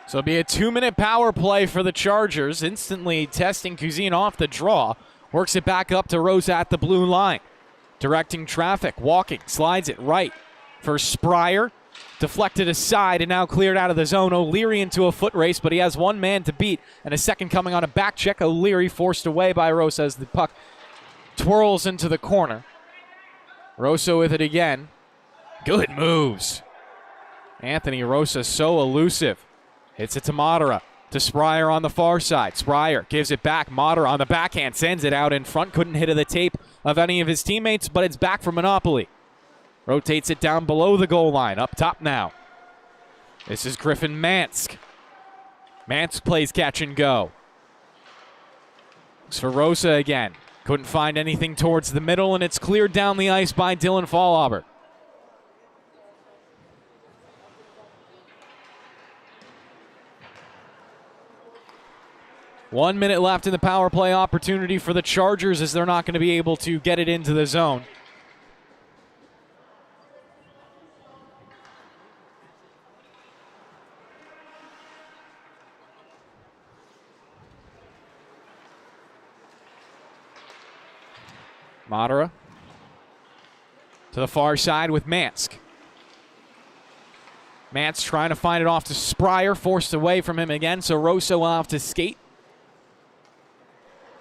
So it'll be a 2-minute power play for the Chargers, instantly testing Cuisine off the draw. Works it back up to Rose at the blue line. Directing traffic, walking, slides it right for Spryer. Deflected aside and now cleared out of the zone. O'Leary into a foot race, but he has one man to beat, and a second coming on a back check. O'Leary forced away by Rosa as the puck twirls into the corner. Rosa with it again. Good moves. Anthony Rosa so elusive. Hits it to Madara, to Spryer on the far side. Spryer gives it back. Madara on the backhand, sends it out in front. Couldn't hit the tape of any of his teammates, but it's back for Monopoly. Rotates it down below the goal line. Up top now. This is Griffin Mansk. Mansk plays catch and go. Looks for Rosa again. Couldn't find anything towards the middle, and it's cleared down the ice by Dylan Fallhaber. One minute left in the power play opportunity for the Chargers, as they're not going to be able to get it into the zone. Madara to the far side with Mansk. Mansk trying to find it off to Spryer, forced away from him again, so Rosa will have to skate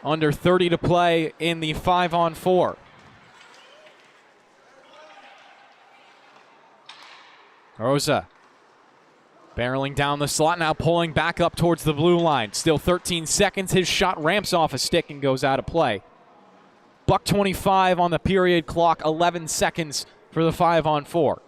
Under 30 to play in the 5-on-4. Rosa barreling down the slot, now pulling back up towards the blue line. Still 13 seconds. His shot ramps off a stick and goes out of play. $1:25 on the period clock, 11 seconds for the 5-on-4.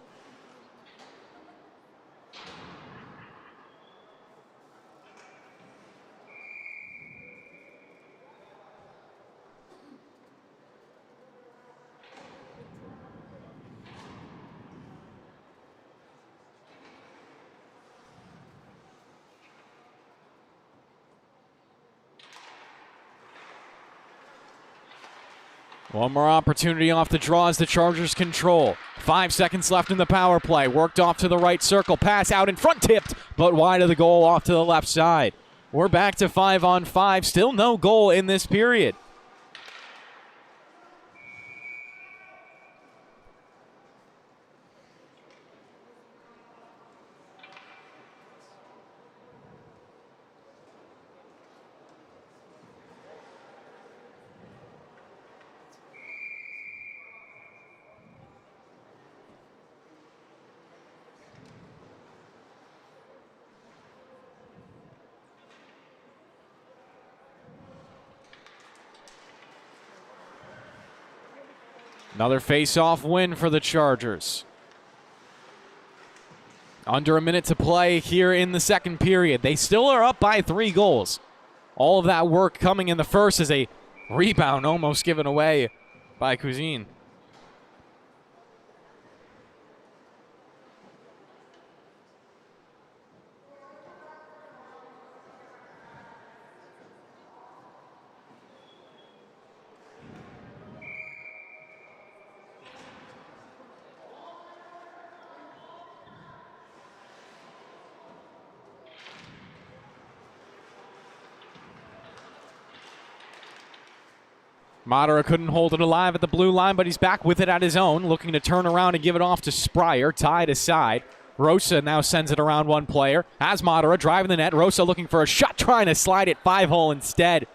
One more opportunity off the draw as the Chargers control. 5 seconds left in the power play. Worked off to the right circle. Pass out in front, tipped, but wide of the goal off to the left side. We're back to 5-on-5. Still no goal in this period. Another face-off win for the Chargers. Under a minute to play here in the second period. They still are up by 3 goals. All of that work coming in the first is a rebound almost given away by Cousine. Madara couldn't hold it alive at the blue line, but he's back with it at his own, looking to turn around and give it off to Spryer, tied aside. Rosa now sends it around one player. As Madara driving the net, Rosa looking for a shot, trying to slide it 5-hole instead.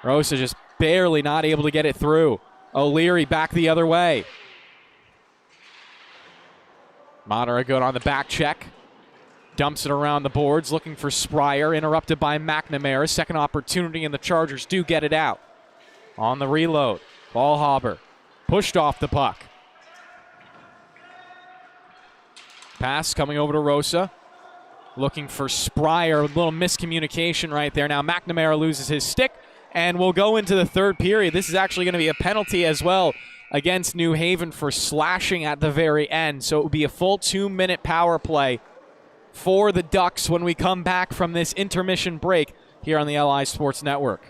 Rosa just barely not able to get it through. O'Leary back the other way. Madara good on the back check. Dumps it around the boards, looking for Spryer, interrupted by McNamara. Second opportunity, and the Chargers do get it out. On the reload, Ballhaber pushed off the puck. Pass coming over to Rosa. Looking for Spryer, a little miscommunication right there. Now McNamara loses his stick, and we'll go into the third period. This is actually going to be a penalty as well against New Haven for slashing at the very end. So it will be a full 2-minute power play for the Ducks when we come back from this intermission break here on the LI Sports Network.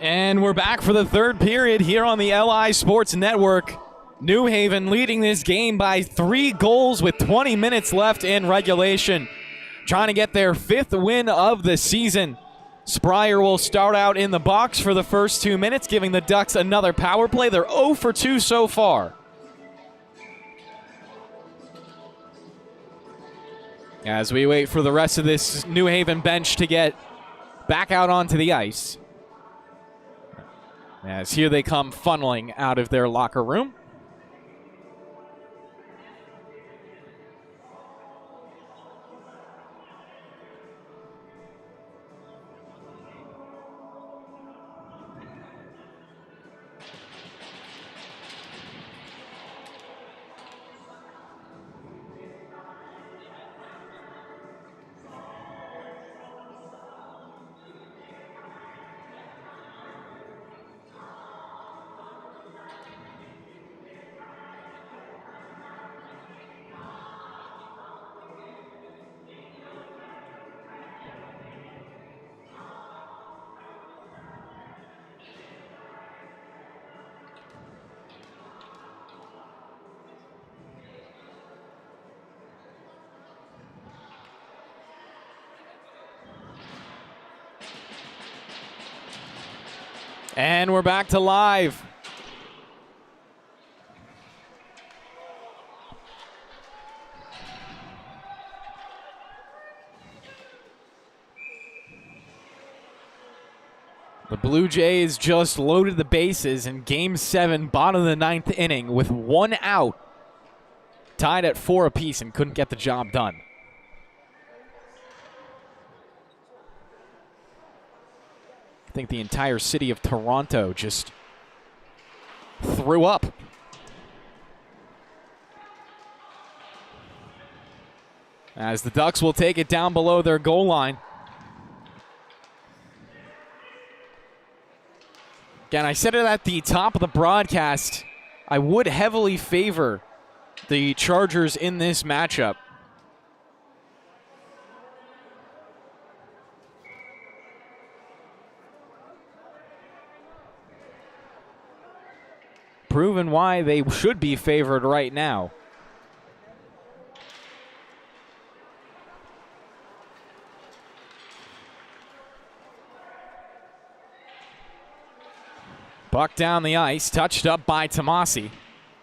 And we're back for the third period here on the LI Sports Network. New Haven leading this game by 3 goals with 20 minutes left in regulation. Trying to get their 5th win of the season. Spryer will start out in the box for the first 2 minutes, giving the Ducks another power play. They're 0 for 2 so far. As we wait for the rest of this New Haven bench to get back out onto the ice. As here they come funneling out of their locker room. And we're back to live. The Blue Jays just loaded the bases in Game 7, bottom of the 9th inning with 1 out. Tied at 4 apiece and couldn't get the job done. I think the entire city of Toronto just threw up. As the Ducks will take it down below their goal line. Again, I said it at the top of the broadcast, I would heavily favor the Chargers in this matchup. Proven why they should be favored right now. Puck down the ice, touched up by Tomasi.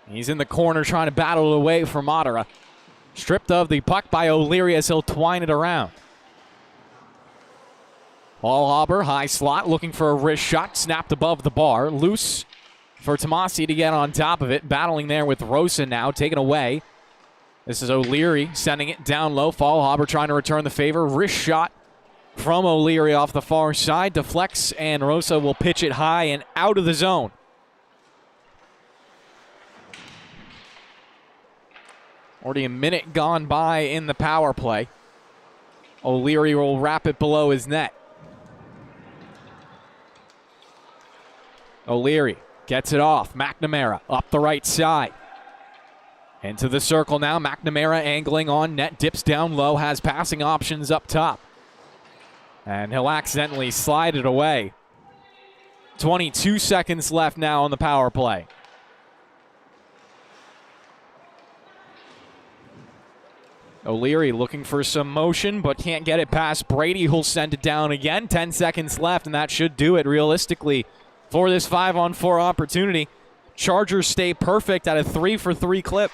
He's in the corner trying to battle it away from Ottawa. Stripped of the puck by O'Leary as he'll twine it around. Hallhaber, high slot, looking for a wrist shot, snapped above the bar. Loose for Tomasi to get on top of it. Battling there with Rosen now, taken away. This is O'Leary sending it down low. Hallhaber trying to return the favor. Wrist shot from O'Leary off the far side. Deflects, and Rosa will pitch it high and out of the zone. Already a minute gone by in the power play. O'Leary will wrap it below his net. O'Leary gets it off. McNamara up the right side. Into the circle now. McNamara angling on net. Dips down low. Has passing options up top. And he'll accidentally slide it away. 22 seconds left now on the power play. O'Leary looking for some motion, but can't get it past Brady, who'll send it down again. 10 seconds left, and that should do it realistically for this 5-on-4 opportunity. Chargers stay perfect at a 3-for-3 clip.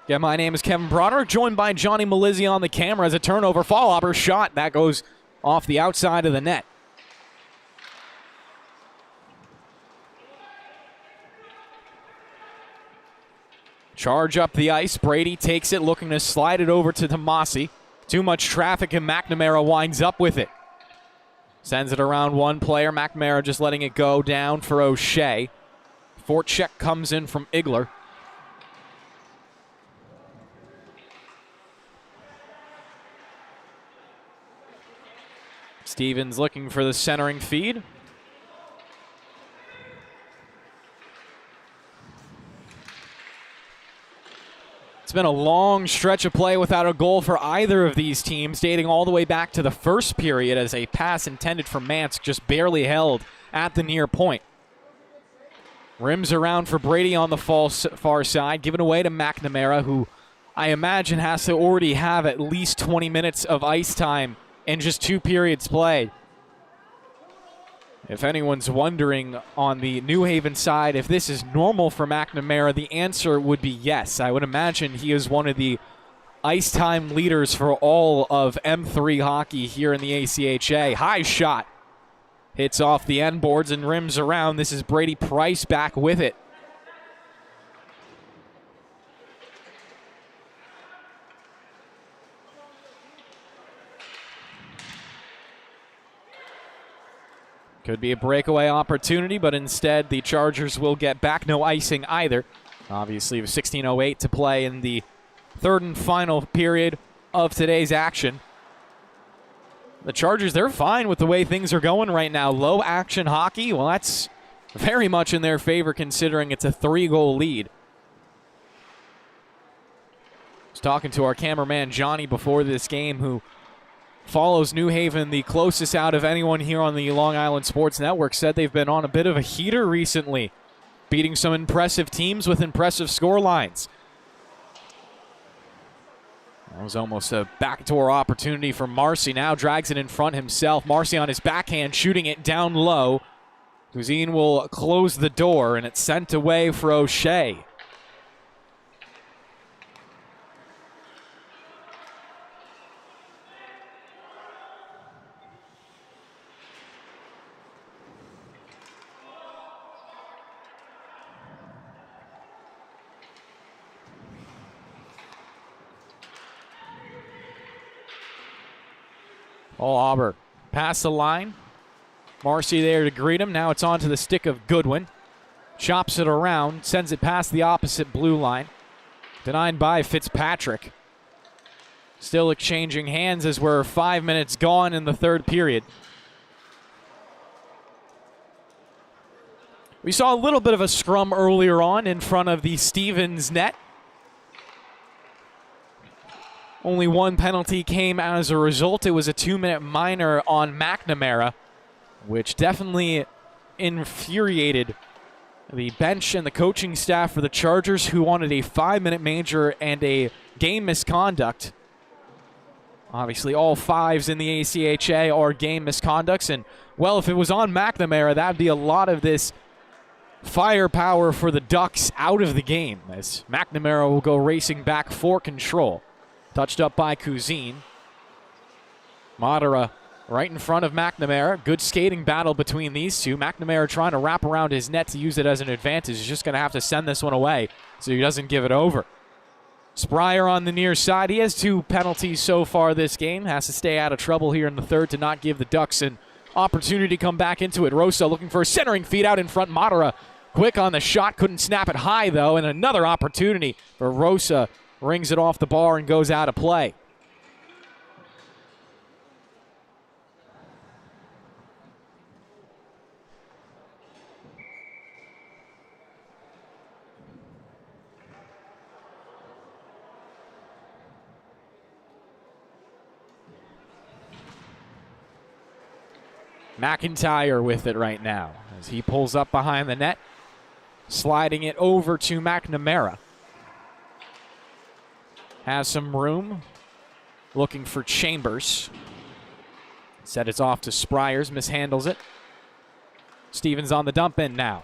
Yeah, my name is Kevin Broderick, joined by Johnny Malizia on the camera as a turnover. Hallhaber shot. That goes off the outside of the net. Charge up the ice. Brady takes it, looking to slide it over to Tomasi. Too much traffic, and McNamara winds up with it. Sends it around one player. McNamara just letting it go down for O'Shea. Forecheck comes in from Igler. Stevens looking for the centering feed. It's It's been a long stretch of play without a goal for either of these teams, dating all the way back to the first period as a pass intended for Mansk just barely held at the near point. Rims around for Brady on the far side, given away to McNamara, who I imagine has to already have at least 20 minutes of ice time in just 2 periods played. If anyone's wondering on the New Haven side if this is normal for McNamara, the answer would be yes. I would imagine he is one of the ice time leaders for all of M3 hockey here in the ACHA. High shot. Hits off the end boards and rims around. This is Brady Price back with it. Could be a breakaway opportunity, but instead the Chargers will get back. No icing either. Obviously, with 16:08 to play in the third and final period of today's action. The Chargers, they're fine with the way things are going right now. Low action hockey, well, that's very much in their favor considering it's a 3-goal lead. I was talking to our cameraman Johnny before this game, who follows New Haven the closest out of anyone here on the Long Island Sports Network. Said they've been on a bit of a heater recently, beating some impressive teams with impressive score lines. That was almost a backdoor opportunity for Marcy. Now drags it in front himself. Marcy on his backhand, shooting it down low. Cousine will close the door, and it's sent away for O'Shea. Paul Auber past the line. Marcy there to greet him. Now it's on to the stick of Goodwin. Chops it around, sends it past the opposite blue line. Denied by Fitzpatrick. Still exchanging hands as we're 5 minutes gone in the third period. We saw a little bit of a scrum earlier on in front of the Stevens net. Only one penalty came as a result. It was a 2-minute minor on McNamara, which definitely infuriated the bench and the coaching staff for the Chargers, who wanted a 5-minute major and a game misconduct. Obviously, all 5s in the ACHA are game misconducts, and, well, if it was on McNamara, that would be a lot of this firepower for the Ducks out of the game, as McNamara will go racing back for control. Touched up by Cousine. Madara right in front of McNamara. Good skating battle between these two. McNamara trying to wrap around his net to use it as an advantage. He's just going to have to send this one away so he doesn't give it over. Spryer on the near side. He has 2 penalties so far this game. Has to stay out of trouble here in the third to not give the Ducks an opportunity to come back into it. Rosa looking for a centering feed out in front. Madara quick on the shot. Couldn't snap it high, though. And another opportunity for Rosa. Rings it off the bar and goes out of play. McIntyre with it right now as he pulls up behind the net, sliding it over to McNamara. Has some room, looking for Chambers. Said it's off to Spryers, mishandles it. Stevens on the dump in now.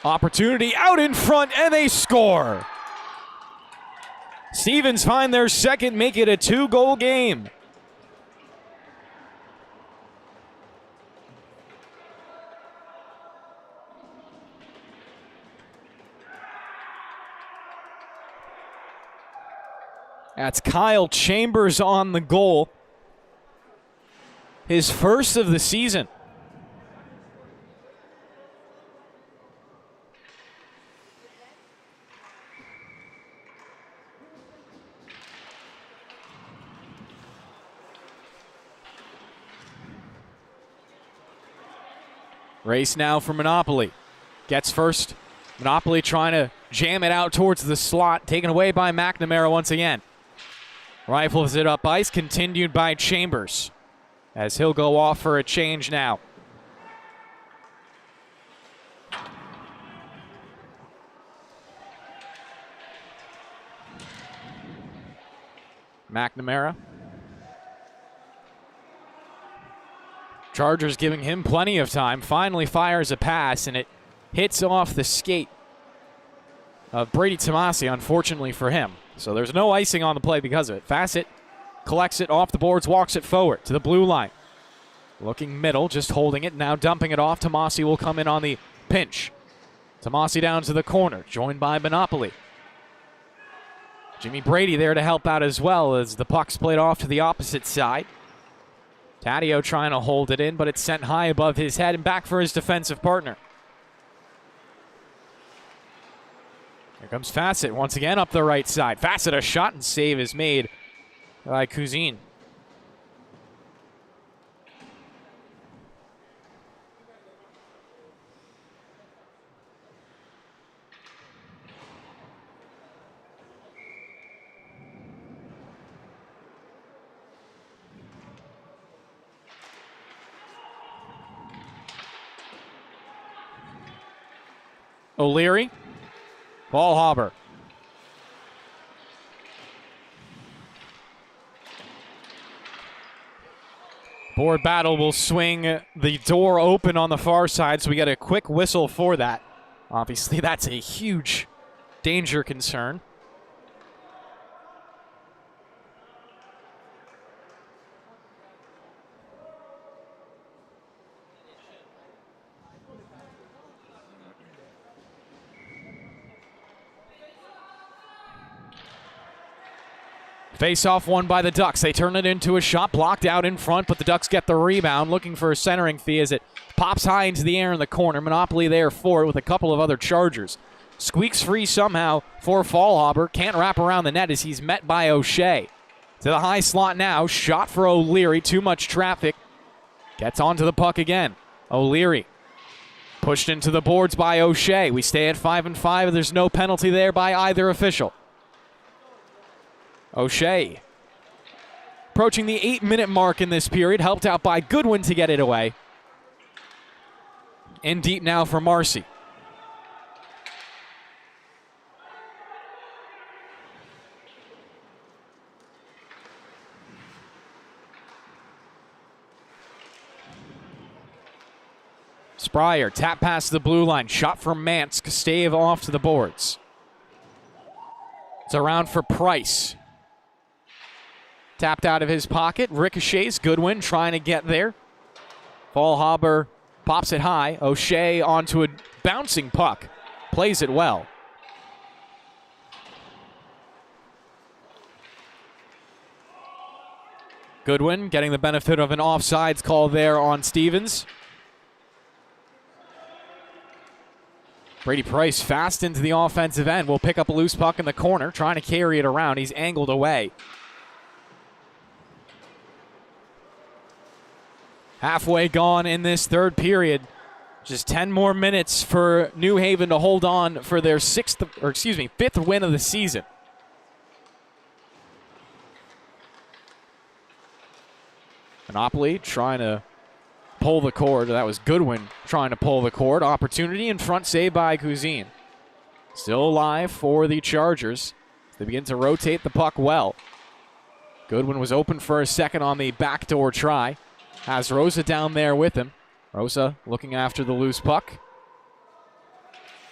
Opportunity out in front, and they score. Stevens find their second, make it a 2-goal game. That's Kyle Chambers on the goal. His first of the season. Race now for Monopoly. Gets first. Monopoly trying to jam it out towards the slot. Taken away by McNamara once again. Rifles it up ice. Continued by Chambers, as he'll go off for a change now. McNamara. Chargers giving him plenty of time. Finally fires a pass, and it hits off the skate of Brady Tomasi, unfortunately for him. So there's no icing on the play because of it. Fassett collects it off the boards, walks it forward to the blue line. Looking middle, just holding it, now dumping it off. Tomasi will come in on the pinch. Tomasi down to the corner, joined by Monopoly. Jimmy Brady there to help out as well as the puck's played off to the opposite side. Taddeo trying to hold it in, but it's sent high above his head and back for his defensive partner. Here comes Fassett once again up the right side. Fassett, a shot and save is made by Cousine. O'Leary. Paul Hauber. Board battle will swing the door open on the far side, so we get a quick whistle for that. Obviously, that's a huge danger concern. Face-off won by the Ducks. They turn it into a shot blocked out in front, but the Ducks get the rebound, looking for a centering fee as it pops high into the air in the corner. Monopoly there for it with a couple of other Chargers. Squeaks free somehow for Fallhaber. Can't wrap around the net as he's met by O'Shea. To the high slot now. Shot for O'Leary. Too much traffic. Gets onto the puck again. O'Leary pushed into the boards by O'Shea. We stay at 5-5. There's no penalty there by either official. O'Shea approaching the 8-minute mark in this period, helped out by Goodwin to get it away. In deep now for Marcy. Spryer, tap past the blue line, shot from Mansk, stave off to the boards. It's around for Price. Tapped out of his pocket, ricochets. Goodwin trying to get there. Fallhaber pops it high. O'Shea onto a bouncing puck. Plays it well. Goodwin getting the benefit of an offsides call there on Stevens. Brady Price fast into the offensive end. Will pick up a loose puck in the corner, trying to carry it around. He's angled away. Halfway gone in this third period. Just 10 more minutes for New Haven to hold on for their fifth win of the season. Monopoly trying to pull the cord. That was Goodwin trying to pull the cord. Opportunity in front, saved by Cousine. Still alive for the Chargers. They begin to rotate the puck well. Goodwin was open for a second on the backdoor try. Has Rosa down there with him. Rosa looking after the loose puck.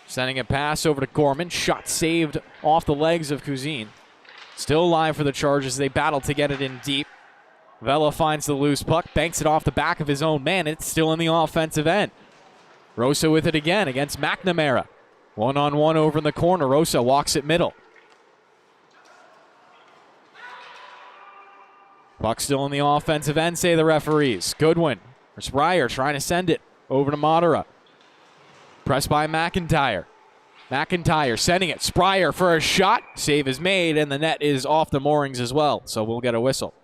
Sending a pass over to Gorman. Shot saved off the legs of Cousine. Still alive for the Chargers. They battle to get it in deep. Vela finds the loose puck. Banks it off the back of his own man. It's still in the offensive end. Rosa with it again against McNamara. One-on-one over in the corner. Rosa walks it middle. Puck still in the offensive end, say the referees. Goodwin, or Spryer trying to send it over to Madara. Pressed by McIntyre. McIntyre sending it. Spryer for a shot. Save is made, and the net is off the moorings as well, so we'll get a whistle.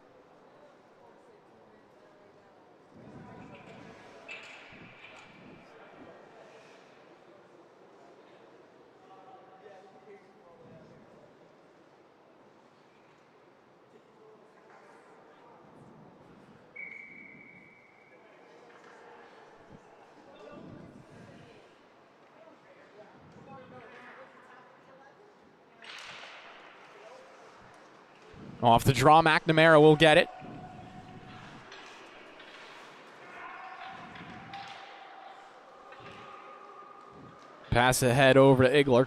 Off the draw, McNamara will get it. Pass ahead over to Igler.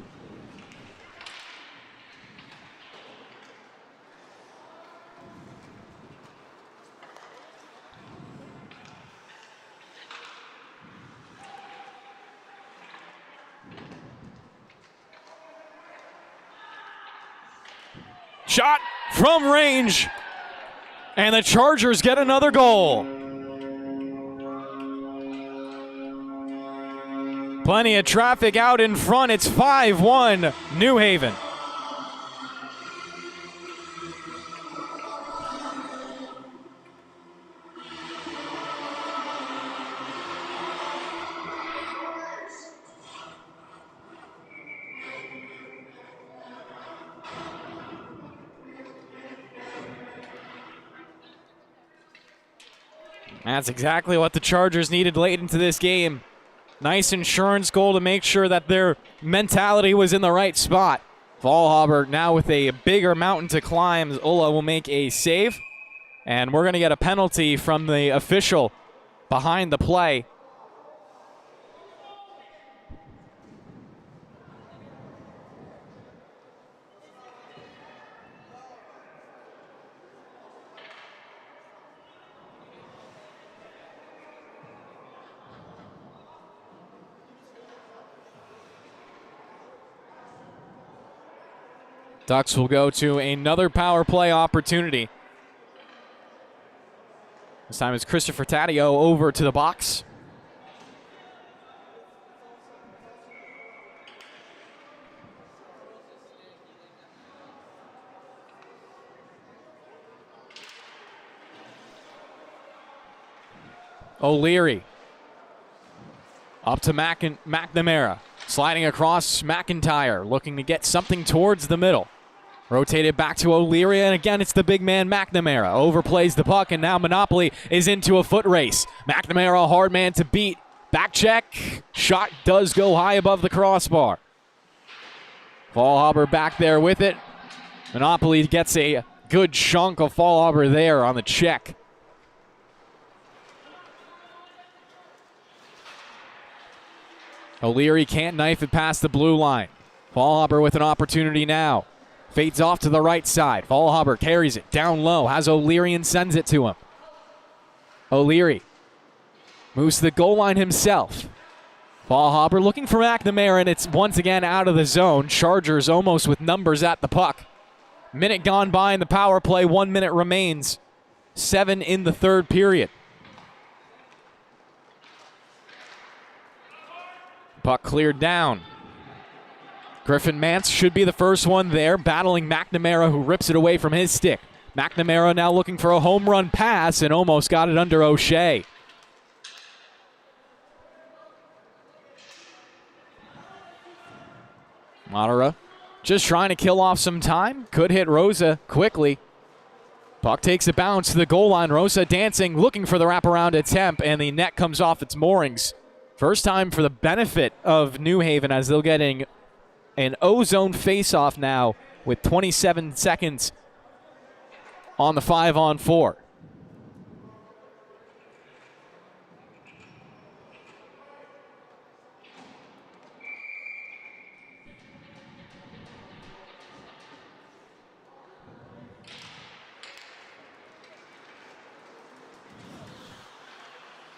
Shot from range, and the Chargers get another goal. Plenty of traffic out in front. It's 5-1 New Haven. That's exactly what the Chargers needed late into this game. Nice insurance goal to make sure that their mentality was in the right spot. Fallhaber now with a bigger mountain to climb. Ulla will make a save. And we're going to get a penalty from the official behind the play. Ducks will go to another power play opportunity. This time it's Christopher Taddeo over to the box. O'Leary. Up to McNamara. Sliding across McIntyre, looking to get something towards the middle. Rotated back to O'Leary, and again it's the big man McNamara. Overplays the puck, and now Monopoly is into a foot race. McNamara, a hard man to beat. Back check. Shot does go high above the crossbar. Fallhaber back there with it. Monopoly gets a good chunk of Fallhaber there on the check. O'Leary can't knife it past the blue line. Fallhaber with an opportunity now. Fades off to the right side. Fallhaber carries it down low. Has O'Leary and sends it to him. O'Leary moves to the goal line himself. Fallhaber looking for McNamara, and it's once again out of the zone. Chargers almost with numbers at the puck. Minute gone by in the power play. 1 minute remains. 7 in the third period. Puck cleared down. Griffin Mance should be the first one there, battling McNamara, who rips it away from his stick. McNamara now looking for a home run pass and almost got it under O'Shea. Madara just trying to kill off some time. Could hit Rosa quickly. Puck takes a bounce to the goal line. Rosa dancing, looking for the wraparound attempt, and the net comes off its moorings. First time for the benefit of New Haven as they're getting an O-zone face-off now with 27 seconds on the 5-on-4.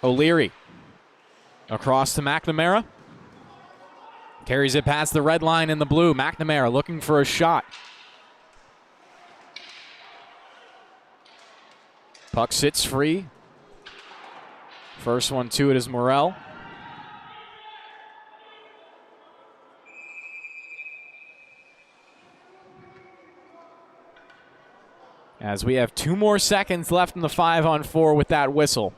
O'Leary across to McNamara. Carries it past the red line in the blue. McNamara looking for a shot. Puck sits free. First one to it is Morrell. As we have 2 more seconds left in the 5-on-4 with that whistle.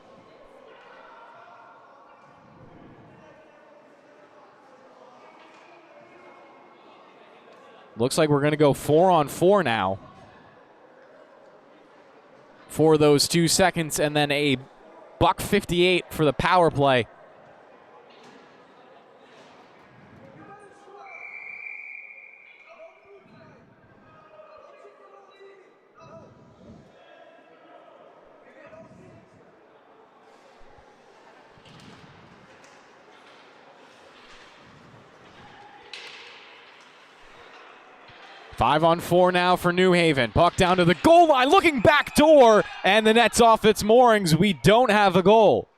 Looks like we're going to go 4-on-4 now for those 2 seconds, and then a $1.58 for the power play. 5-on-4 now for New Haven. Puck down to the goal line, looking back door, and the net's off its moorings. We don't have a goal.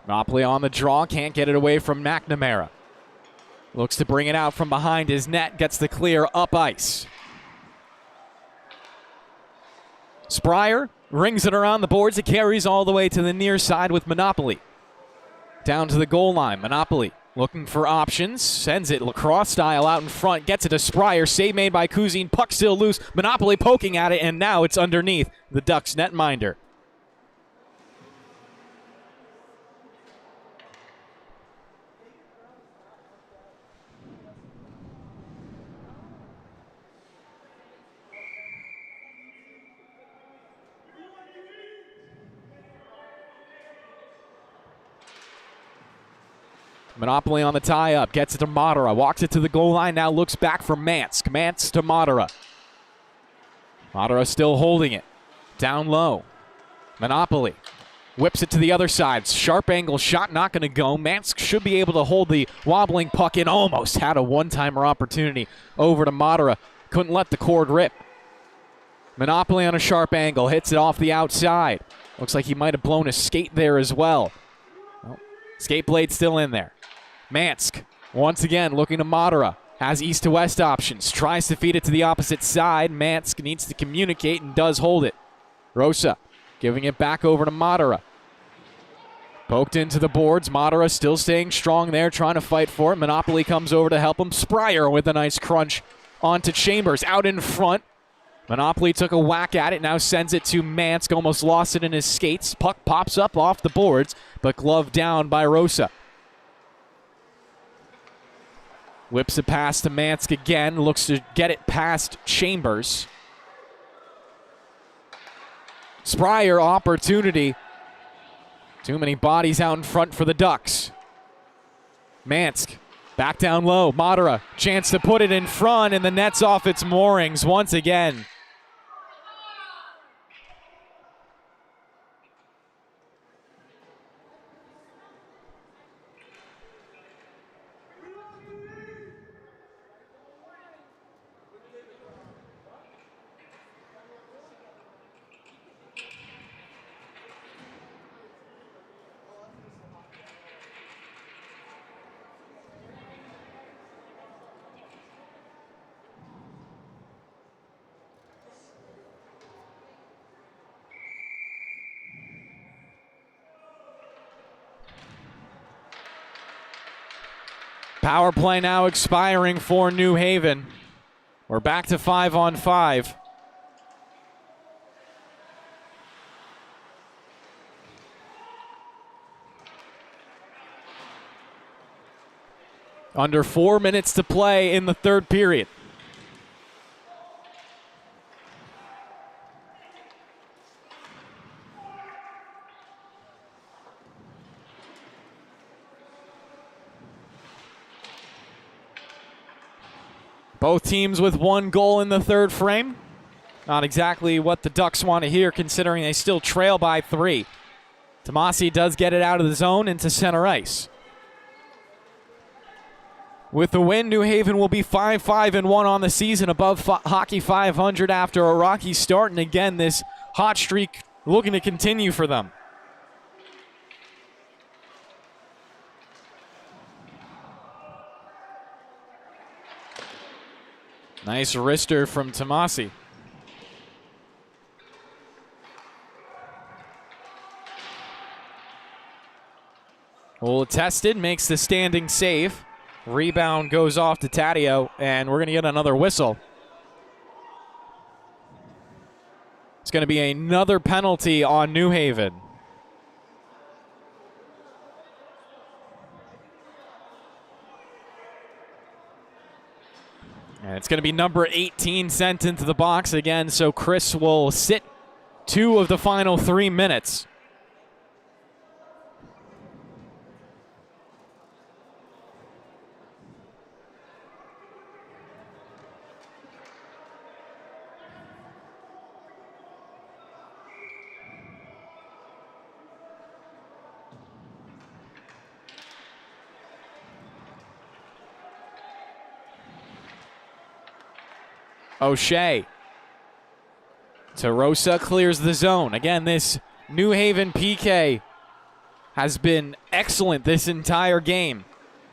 Monopoly on the draw, can't get it away from McNamara. Looks to bring it out from behind his net, gets the clear up ice. Spryer rings it around the boards. It carries all the way to the near side with Monopoly. Down to the goal line. Monopoly looking for options. Sends it lacrosse style out in front. Gets it to Spryer. Save made by Kuzin. Puck still loose. Monopoly poking at it, and now it's underneath the Ducks netminder. Monopoly on the tie-up, gets it to Madara, walks it to the goal line, now looks back for Mansk. Mansk to Madara. Madara still holding it. Down low. Monopoly whips it to the other side. Sharp angle shot, not going to go. Mansk should be able to hold the wobbling puck in. Almost had a one-timer opportunity over to Madara. Couldn't let the cord rip. Monopoly on a sharp angle, hits it off the outside. Looks like he might have blown a skate there as well. Skate blade still in there. Mansk, once again, looking to Madara. Has east to west options. Tries to feed it to the opposite side. Mansk needs to communicate and does hold it. Rosa giving it back over to Madara. Poked into the boards. Madara still staying strong there, trying to fight for it. Monopoly comes over to help him. Spryer with a nice crunch onto Chambers. Out in front. Monopoly took a whack at it, now sends it to Mansk. Almost lost it in his skates. Puck pops up off the boards, but gloved down by Rosa. Whips a pass to Mansk again. Looks to get it past Chambers. Spryer opportunity. Too many bodies out in front for the Ducks. Mansk back down low. Madara, chance to put it in front, and the net's off its moorings once again. Power play now expiring for New Haven. We're back to 5-on-5. Under 4 minutes to play in the third period. Both teams with one goal in the third frame. Not exactly what the Ducks want to hear, considering they still trail by 3. Tomasi does get it out of the zone into center ice. With the win, New Haven will be 5-5-1 on the season, above Hockey 500 after a rocky start. And again, this hot streak looking to continue for them. Nice wrister from Tomasi. Well, tested, makes the standing save. Rebound goes off to Taddeo, and we're going to get another whistle. It's going to be another penalty on New Haven. And it's going to be number 18 sent into the box again, so Chris will sit 2 of the final 3 minutes. O'Shea to Rosa, clears the zone. Again, this New Haven PK has been excellent this entire game.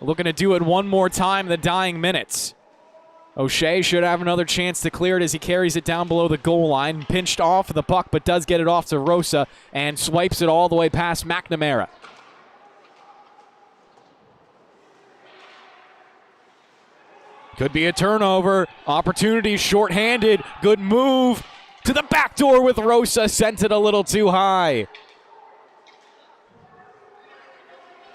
Looking to do it one more time in the dying minutes. O'Shea should have another chance to clear it as he carries it down below the goal line. Pinched off the puck, but does get it off to Rosa and swipes it all the way past McNamara. Could be a turnover. Opportunity shorthanded. Good move to the back door with Rosa. Sent it a little too high.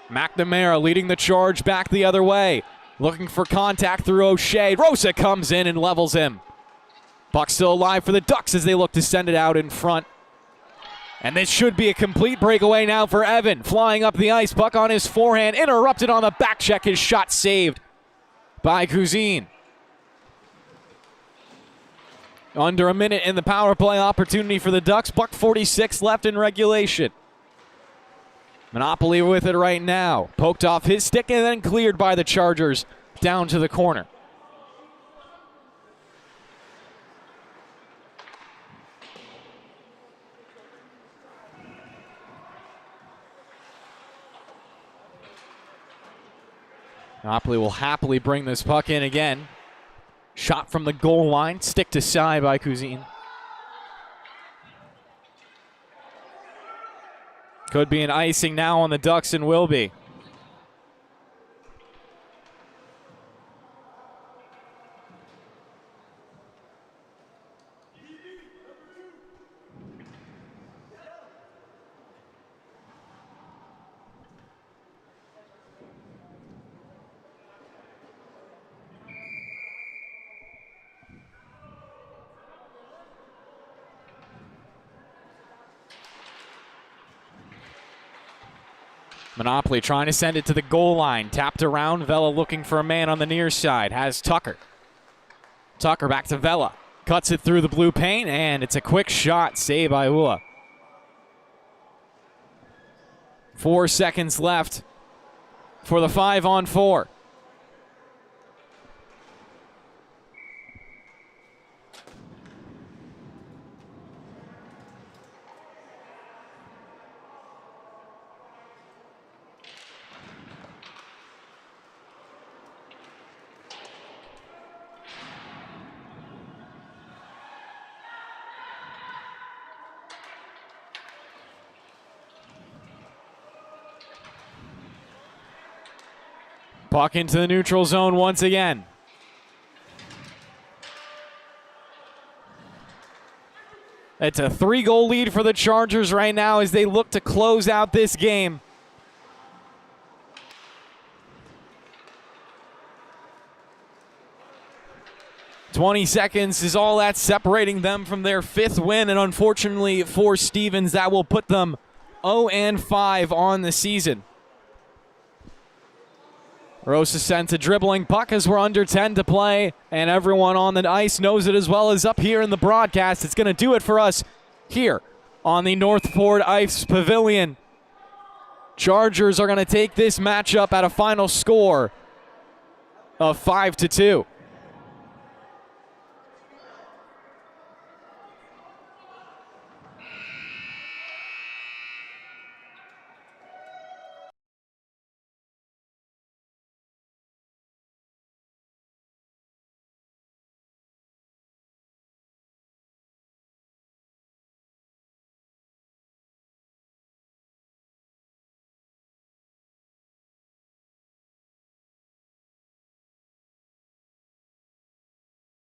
McNamara leading the charge back the other way. Looking for contact through O'Shea. Rosa comes in and levels him. Puck still alive for the Ducks as they look to send it out in front. And this should be a complete breakaway now for Evan. Flying up the ice. Puck on his forehand. Interrupted on the back check. His shot saved by Cousine. Under a minute in the power play opportunity for the Ducks. $1:46 left in regulation. Monopoly with it right now. Poked off his stick and then cleared by the Chargers down to the corner. Monopoly will happily bring this puck in again. Shot from the goal line, stick to side by Cousine. Could be an icing now on the Ducks and will be. Monopoly trying to send it to the goal line. Tapped around. Vela looking for a man on the near side. Has Tucker. Tucker back to Vela. Cuts it through the blue paint, and it's a quick shot. Save by Ua. 4 seconds left for the 5-on-4. Puck into the neutral zone once again. It's a 3-goal lead for the Chargers right now as they look to close out this game. "20 seconds is all that's separating them from their 5th win, and unfortunately for Stevens, that will put them 0-5 on the season. Rosa sent a dribbling puck as we're under 10 to play, and everyone on the ice knows it as well as up here in the broadcast. It's going to do it for us here on the North Ford Ice Pavilion. Chargers are going to take this matchup at a final score of 5-2.